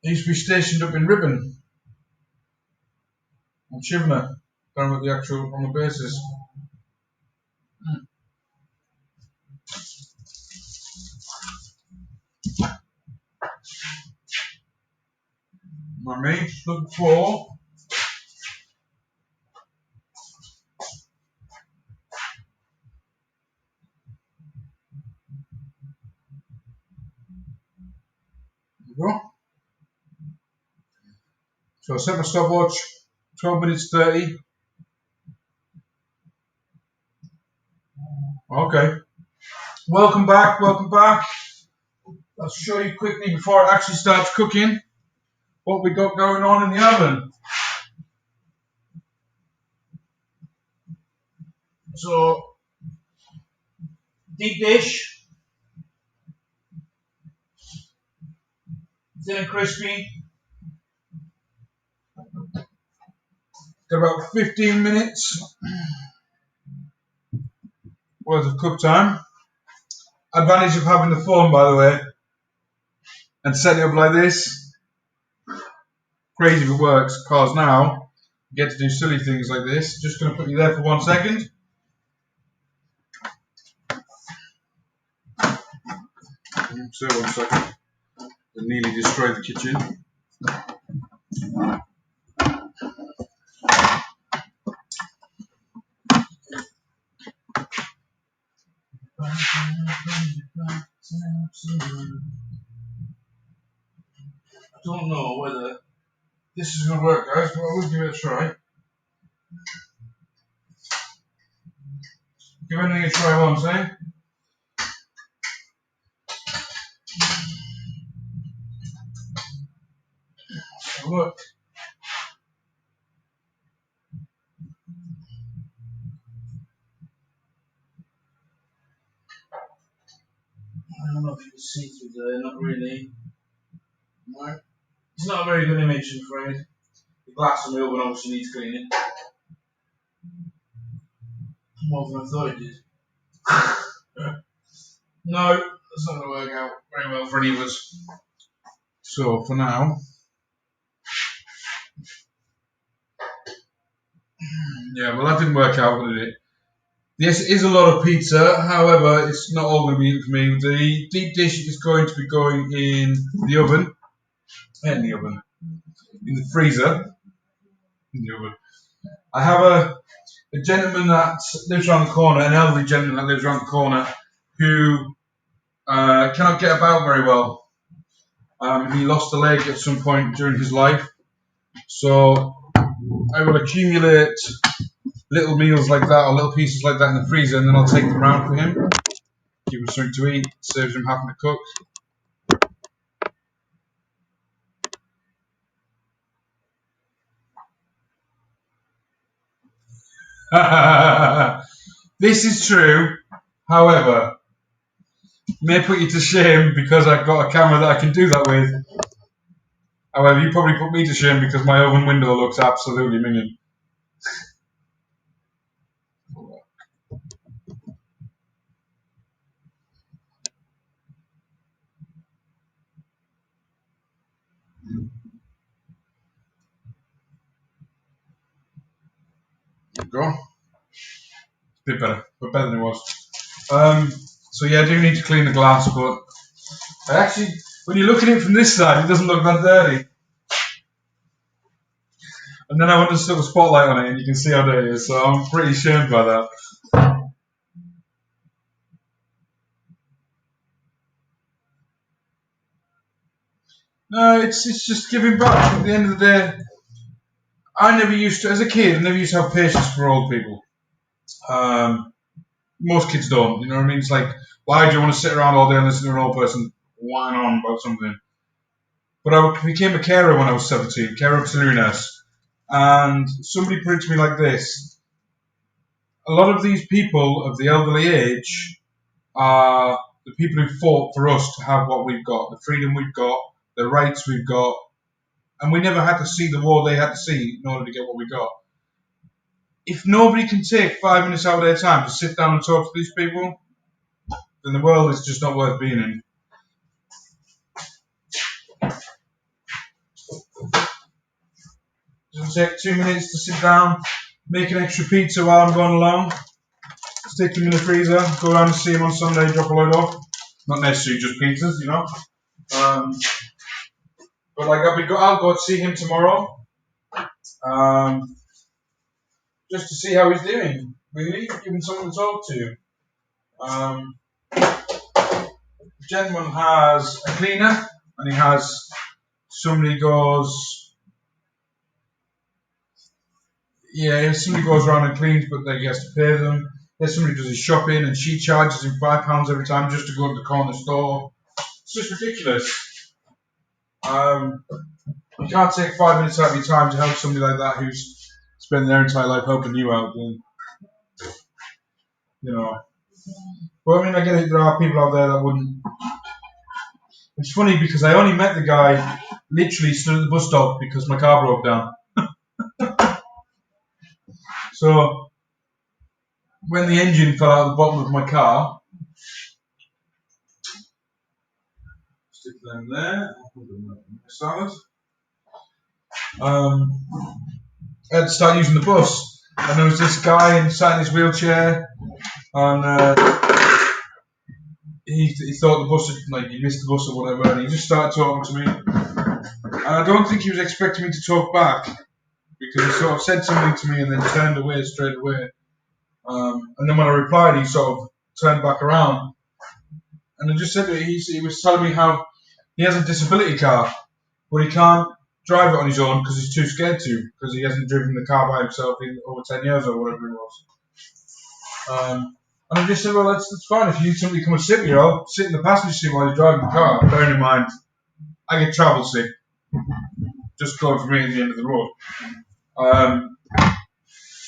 used to be stationed up in Ripon on Chivner, down at the actual on the bases. My mate's looking for. There we go. So I set my stopwatch, 12 minutes 30. Okay. Welcome back, welcome back. I'll show you quickly before it actually starts cooking what we got going on in the oven. So, deep dish, thin and crispy. Got about 15 minutes worth of cook time. Advantage of having the phone, by the way, and setting it up like this. Crazy if it works, because now you get to do silly things like this. Just going to put you there for 1 second. So 1 second. I nearly destroyed the kitchen. I don't know whether this is going to work, guys, but I will give it a try. Give anything a try once, eh? Look. know if you can see through there, not really. No. It's not a very good image, I'm afraid. The glass on the oven obviously needs cleaning. More than I thought it did. No, that's not going to work out very well for any of us. So, for now, yeah, well, that didn't work out, did it? Yes, it is a lot of pizza, however, it's not all going to be eaten for me. The deep dish is going to be going in the oven. In the freezer. In the oven. I have a gentleman that lives around the corner, an elderly gentleman that lives around the corner, who cannot get about very well. He lost a leg at some point during his life. So I will accumulate little meals like that, or little pieces like that in the freezer, and then I'll take them around for him. Give him something to eat, saves him having to cook. This is true. However, may put you to shame because I've got a camera that I can do that with. However, you probably put me to shame because my oven window looks absolutely minging. There you go. A bit better, but better than it was. So yeah, I do need to clean the glass, but actually, when you look at it from this side, it doesn't look that dirty. And then I want to stick a spotlight on it, and you can see how dirty it is. So I'm pretty ashamed by that. No, it's just giving back. At the end of the day, I never used to, as a kid, I never used to have patience for old people. Most kids don't, you know what I mean? It's like, why do you want to sit around all day and listen to an old person whine on about something? But I became a carer when I was 17, carer auxiliary nurse. And somebody put it to me like this: a lot of these people of the elderly age are the people who fought for us to have what we've got, the freedom we've got, the rights we've got, and we never had to see the war they had to see in order to get what we got. If nobody can take 5 minutes out of their time to sit down and talk to these people, then the world is just not worth being in. It doesn't take 2 minutes to sit down, make an extra pizza while I'm going along, stick them in the freezer, go around and see them on Sunday, drop a load off. Not necessarily just pizzas, you know. But like I'll go see him tomorrow, just to see how he's doing. Really, give him someone to talk to. The gentleman has a cleaner, and he has somebody goes. Yeah, if somebody goes around and cleans, but then he has to pay them. There's somebody who does his shopping, and she charges him £5 every time just to go to the corner store. It's just ridiculous. You can't take 5 minutes out of your time to help somebody like that who's spent their entire life helping you out. And, you know. But I mean, I get it. There are people out there that wouldn't. It's funny because I only met the guy literally stood at the bus stop because my car broke down. So when the engine fell out of the bottom of my car, stick them there. Salad. I had to start using the bus, and there was this guy sat in his wheelchair, and he thought the bus had, he missed the bus or whatever, and he just started talking to me. And I don't think he was expecting me to talk back, because he sort of said something to me and then turned away straight away. And then when I replied, he sort of turned back around, and I just said that he was telling me how he has a disability car, but he can't drive it on his own because he's too scared to, because he hasn't driven the car by himself in over 10 years or whatever it was. And I just said, well, that's fine. If you need somebody to come and sit with you, I'll sit in the passenger seat while you're driving the car. Bearing in mind, I get travel sick just going for me at the end of the road,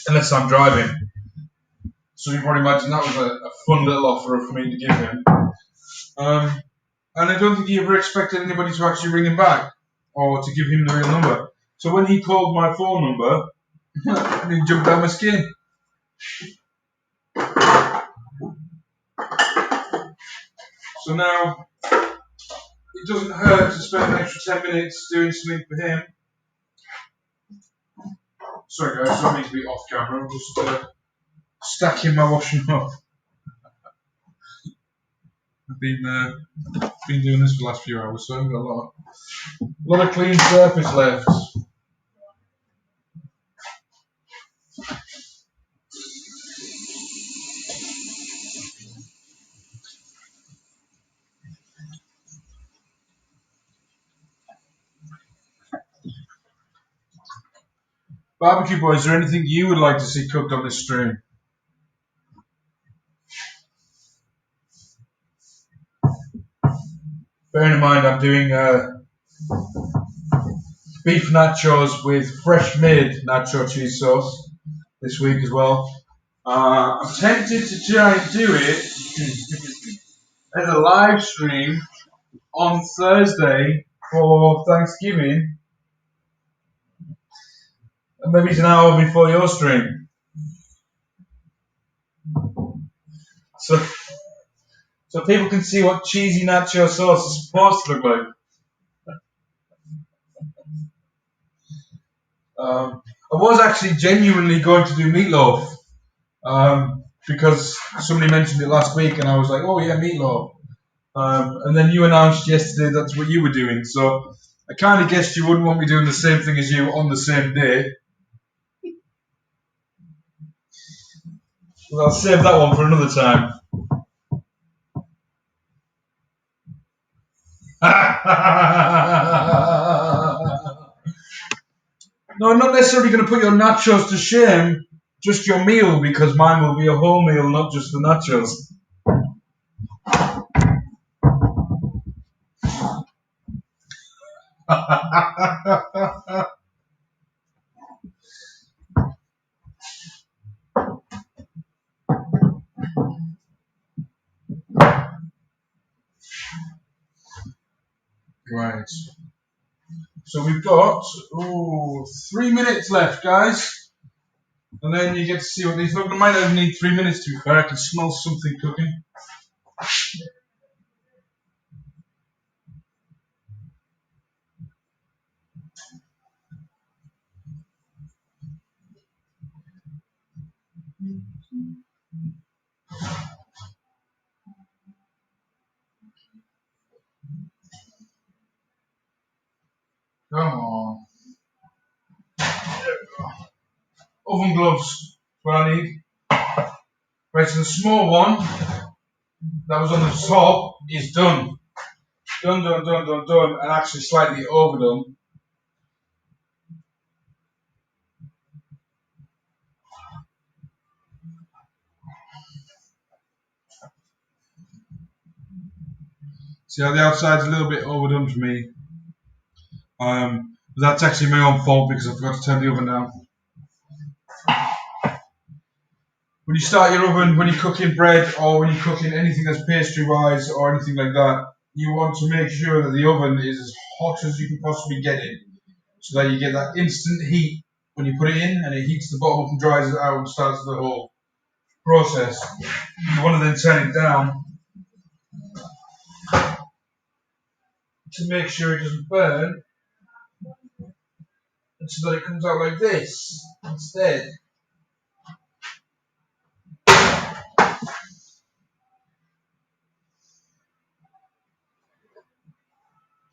unless I'm driving. So you can probably imagine that was a fun little offer for me to give him. And I don't think he ever expected anybody to actually ring him back or to give him the real number. So when he called my phone number, he jumped out my skin. So now it doesn't hurt to spend an extra 10 minutes doing something for him. Sorry guys, I don't mean to be off camera, I'm just stacking my washing up. I've been doing this for the last few hours, so I've got a lot of clean surface left. Barbecue boys, is there anything you would like to see cooked on this stream? Bearing in mind I'm doing beef nachos with fresh made nacho cheese sauce this week as well. I'm tempted to try and do it as a live stream on Thursday for Thanksgiving, and maybe it's an hour before your stream. So people can see what cheesy nacho sauce is supposed to look like. I was actually genuinely going to do meatloaf because somebody mentioned it last week, and I was like, oh yeah, meatloaf. And then you announced yesterday that's what you were doing, so I kind of guessed you wouldn't want me doing the same thing as you on the same day. Well, I'll save that one for another time. No, I'm not necessarily going to put your nachos to shame, just your meal, because mine will be a whole meal, not just the nachos. Right. So we've got 3 minutes left, guys. And then you get to see what these look. I might not even need 3 minutes to be fair. I can smell something cooking. Come on. Oven gloves, what I need. Right, so the small one that was on the top is done. Done, and actually slightly overdone. See how the outside's a little bit overdone for me. That's actually my own fault because I forgot to turn the oven down. When you start your oven, when you're cooking bread or when you're cooking anything that's pastry-wise or anything like that, you want to make sure that the oven is as hot as you can possibly get it, so that you get that instant heat when you put it in, and it heats the bottom up and dries it out and starts the whole process. You want to then turn it down to make sure it doesn't burn, and so that it comes out like this instead.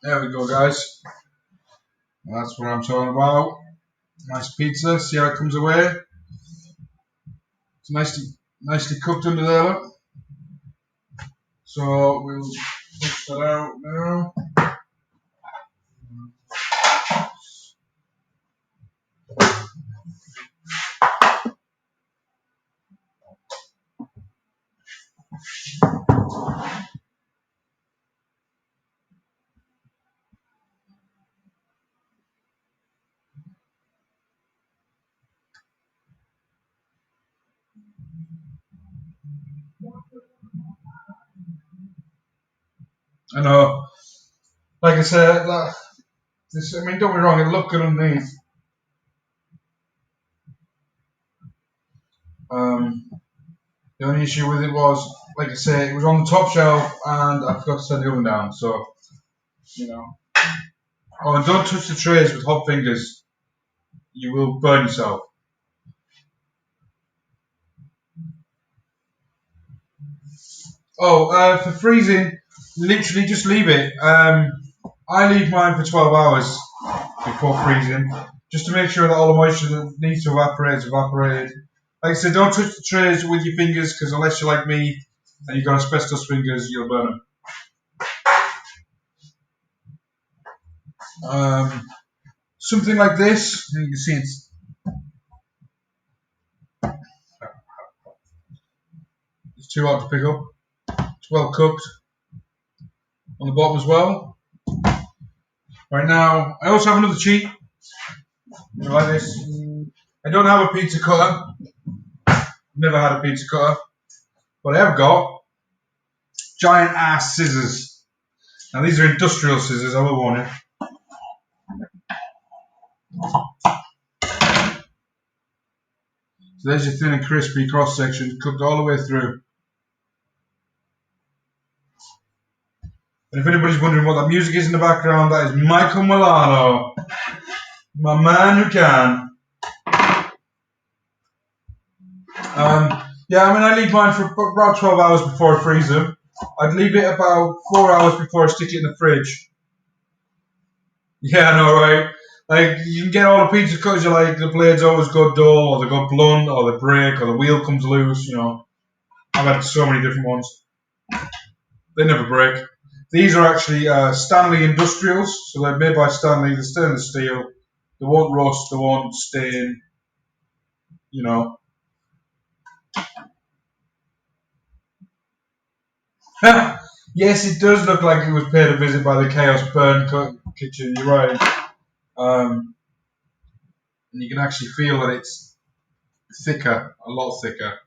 There we go, guys. That's what I'm talking about. Nice pizza. See how it comes away. It's nicely cooked under there. Look. So we'll push that out now. I know. Like I said, I mean, don't be wrong, it looked good underneath. The only issue with it was, like I said, it was on the top shelf and I forgot to set the oven down. So, you know. Oh, and don't touch the trays with hot fingers. You will burn yourself. Oh, for freezing, literally just leave it. I leave mine for 12 hours before freezing, just to make sure that all the moisture that needs to evaporate is evaporated. Like I said, don't touch the trays with your fingers, because unless you're like me and you've got asbestos fingers, you'll burn them. Something like this, you can see it's too hot to pick up. It's well cooked on the bottom as well. Right now, I also have another cheat. Like this. I don't have a pizza cutter. Never had a pizza cutter. But I have got giant ass scissors. Now these are industrial scissors, I will warn you. So there's your thin and crispy cross section, cooked all the way through. And if anybody's wondering what that music is in the background, that is Michael Milano, my man who can. Yeah, I mean, I leave mine for about 12 hours before I freeze them. I'd leave it about 4 hours before I stick it in the fridge. Yeah, I know, right? Like, you can get all the pizza cutters, you're like, the blades always go dull, or they go blunt, or they break, or the wheel comes loose, you know. I've had so many different ones. They never break. These are actually Stanley Industrials, so they're made by Stanley, they're stainless steel. They won't rust, they won't stain, you know. Yes, it does look like it was paid a visit by the Chaos Burn Kitchen, you're right. And you can actually feel that it's thicker, a lot thicker.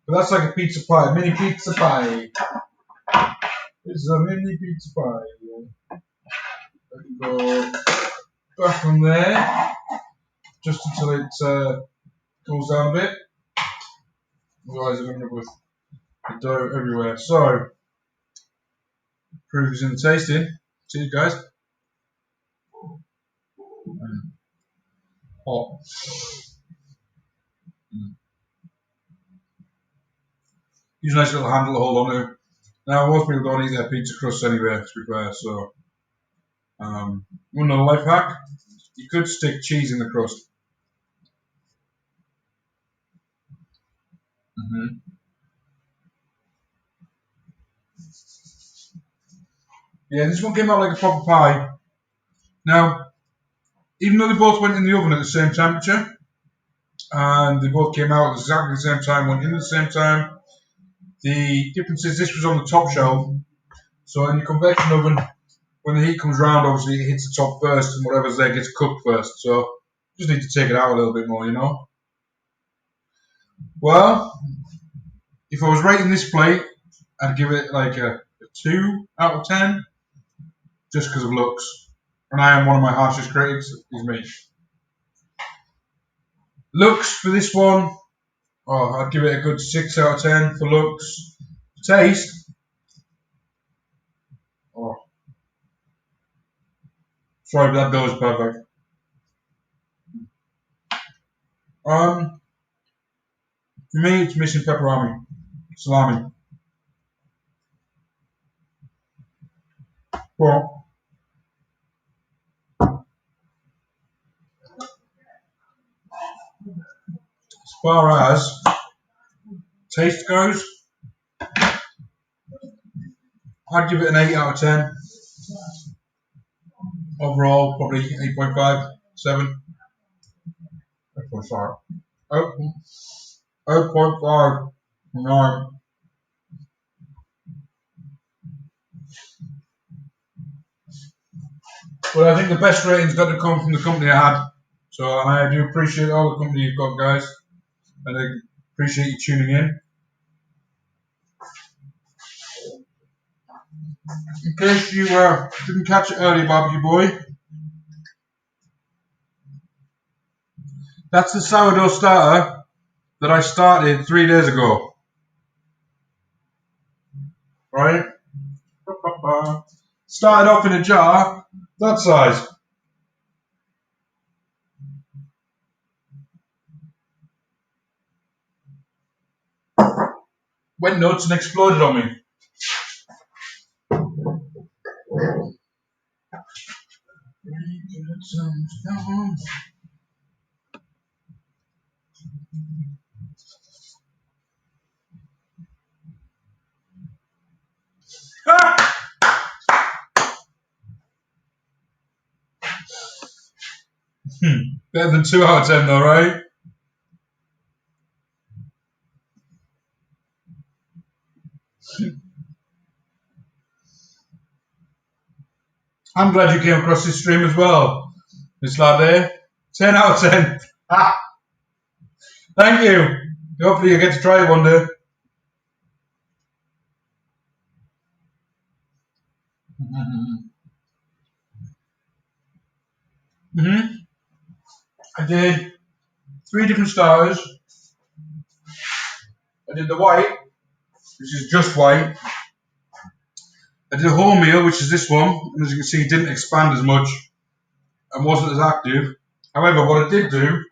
But that's like a pizza pie, mini pizza pie. It's a mini pizza pie. Let me go back on there, just until it cools down a bit. Otherwise, I'm going to end up with the dough everywhere. So, proof is in the tasting. Cheers, guys. Hot. Use a nice little handle to hold on to. Now, most people don't eat their pizza crust anyway, to be fair, so. Another life hack, you could stick cheese in the crust. Yeah, this one came out like a proper pie. Now, even though they both went in the oven at the same temperature, and they both came out at exactly the same time, went in at the same time, the difference is this was on the top shelf, so in your convection oven, when the heat comes round, obviously it hits the top first, and whatever's there gets cooked first, so just need to take it out a little bit more, you know. Well, if I was rating this plate, I'd give it like a 2 out of 10, just because of looks. And I am one of my harshest critics, is me. Looks for this one, oh, I'd give it a good 6 out of 10 for looks. Taste, oh, sorry, but that dough is perfect. For me, it's missing pepperoni, salami. Well, as far as taste goes, I'd give it an 8 out of 10. Overall, probably 8.5, 7. 8.5. 8.5. No. But I think the best rating's got to come from the company I had. So I do appreciate all the company you've got, guys. And I appreciate you tuning in. In case you didn't catch it earlier, barbecue boy, that's the sourdough starter that I started 3 days ago. Right? Started off in a jar that size. Went nuts and exploded on me. Better than 2 out of 10 though, right? I'm glad you came across this stream as well, Miss Latte. 10 out of 10. Thank you. Hopefully you get to try it one day. I did 3 different starters. I did the white, which is just white. I did a wholemeal, which is this one, and as you can see, it didn't expand as much and wasn't as active. However, what I did do,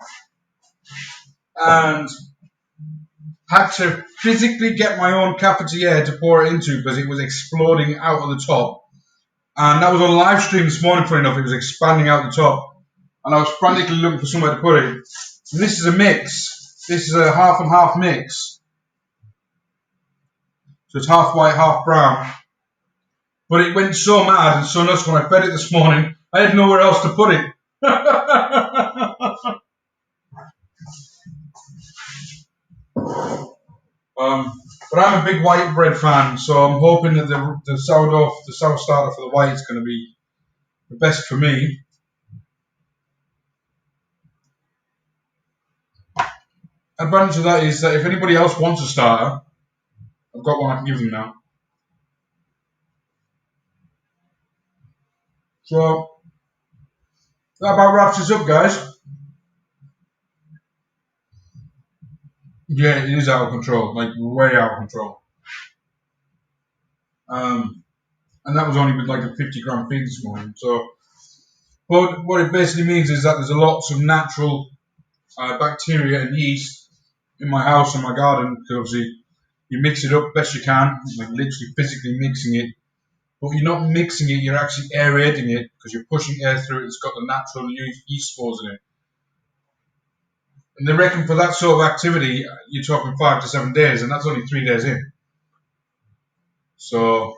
and had to physically get my own cafetiere to pour it into because it was exploding out of the top. And that was on live stream this morning, funny enough, it was expanding out the top. And I was frantically looking for somewhere to put it. And this is a mix. This is a half and half mix. So it's half white, half brown. But it went so mad and so nuts when I fed it this morning, I had nowhere else to put it. But I'm a big white bread fan, so I'm hoping that the sourdough starter for the white is going to be the best for me. Advantage of that is that if anybody else wants a starter, I've got one I can give them now. So that about wraps us up, guys. Yeah, it is out of control, like way out of control. And that was only with like a 50-gram feed this morning. So, but what it basically means is that there's lots of natural bacteria and yeast in my house and my garden. Because obviously, you mix it up best you can, like literally physically mixing it. But you're not mixing it; you're actually aerating it because you're pushing air through it. It's got the natural yeast spores in it. And they reckon for that sort of activity, you're talking 5 to 7 days, and that's only 3 days in. So,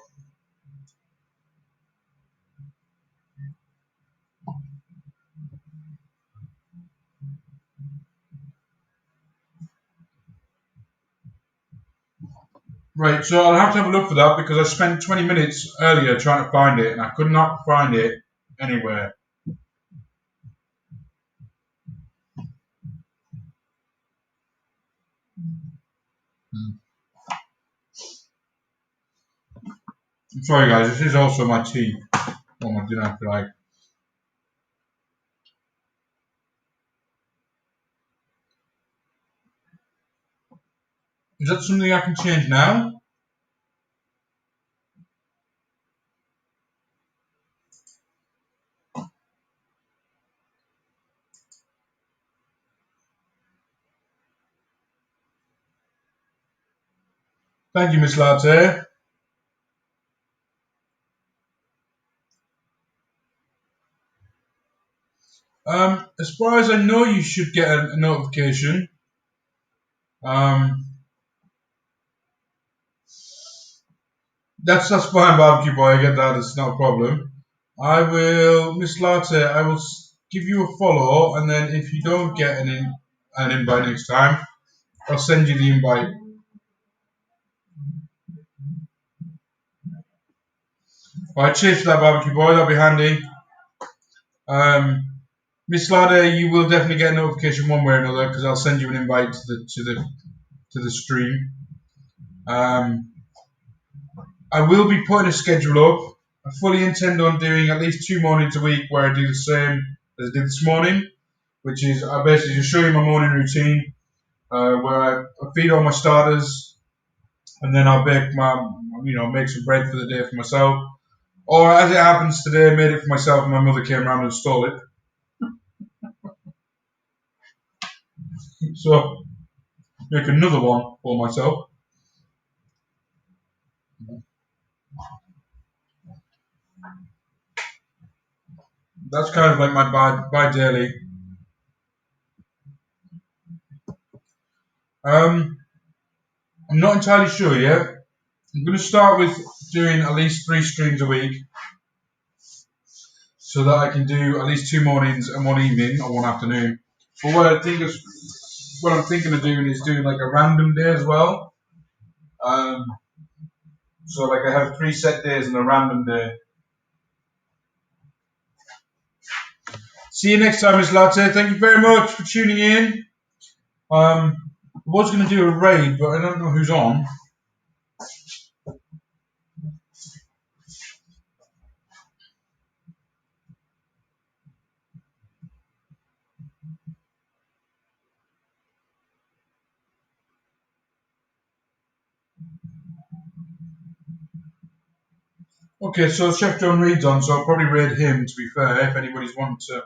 right, so I'll have to have a look for that because I spent 20 minutes earlier trying to find it, and I could not find it anywhere. I'm sorry, guys, this is also my tea or my dinner, if you like. Is that something I can change now? Thank you, Miss Latte. As far as I know, you should get a notification. That's fine, barbecue boy. I get that. It's not a problem. I will, Miss Latte. I will give you a follow, and then if you don't get an invite next time, I'll send you the invite. Alright, cheers for that, barbecue boy. That'll be handy. Miss Latte, you will definitely get a notification one way or another because I'll send you an invite to the stream. I will be putting a schedule up. I fully intend on doing at least 2 mornings a week where I do the same as I did this morning, which is I basically just show you my morning routine, where I feed all my starters, and then I'll make some bread for the day for myself. Or as it happens today, I made it for myself and my mother came around and stole it. So make another one for myself. That's kind of like my by daily. I'm not entirely sure yet. I'm going to start with doing at least 3 streams a week, so that I can do at least 2 mornings and 1 evening or 1 afternoon. But what I'm thinking of doing is doing like a random day as well. So like I have 3 set days and a random day. See you next time, Miss Latte. Thank you very much for tuning in. I was going to do a raid, but I don't know who's on. Okay, so Chef John Reed's on, so I'll probably raid him, to be fair, if anybody's wanting to.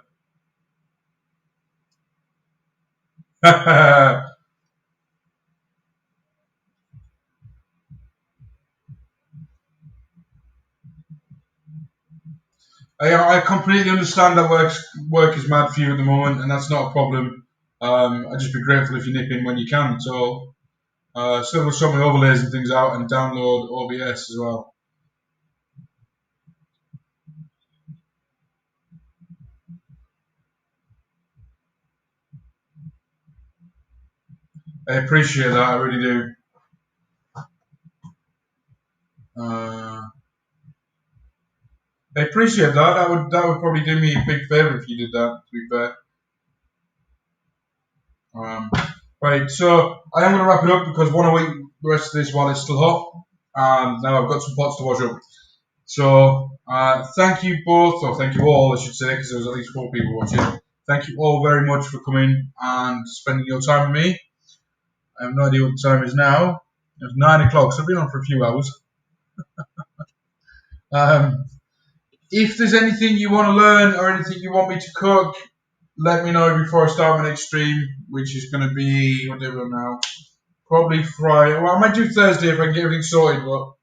I completely understand that work is mad for you at the moment, and that's not a problem. I'd just be grateful if you nip in when you can. So, still will sort my overlays and things out and download OBS as well. I appreciate that, I really do. I appreciate that. That would probably do me a big favour if you did that, to be fair. Right, so I am going to wrap it up because I want to wait the rest of this while it's still hot. Now I've got some pots to wash up. So thank you both, or thank you all, I should say, because there was at least 4 people watching. Thank you all very much for coming and spending your time with me. I have no idea what the time is now. It's 9 o'clock, so I've been on for a few hours. If there's anything you want to learn or anything you want me to cook, let me know before I start my next stream, which is going to be, what day are we on now? Probably Friday. Well, I might do Thursday if I can get everything sorted, but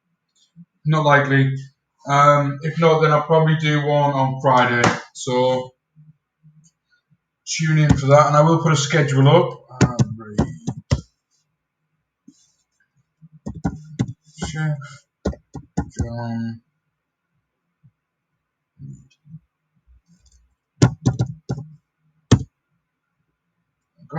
not likely. If not, then I'll probably do one on Friday. So tune in for that, and I will put a schedule up. Chef John. Go.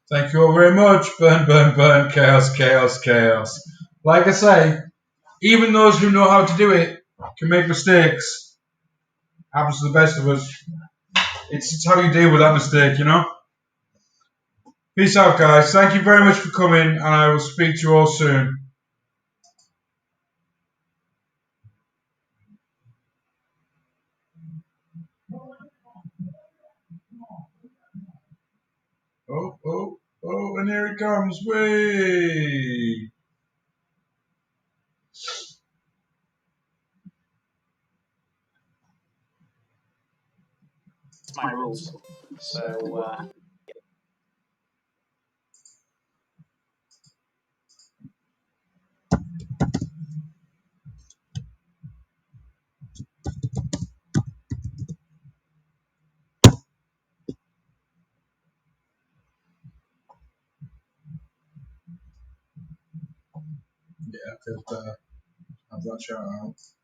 Thank you all very much. Burn, burn, burn. Chaos, chaos, chaos. Like I say, even those who know how to do it can make mistakes. Happens to the best of us. It's how you deal with that mistake, you know? Peace out, guys. Thank you very much for coming, and I will speak to you all soon. Oh, oh, oh, and here it comes. Way. My rules. So, Yeah, I feel better. Have that shout out.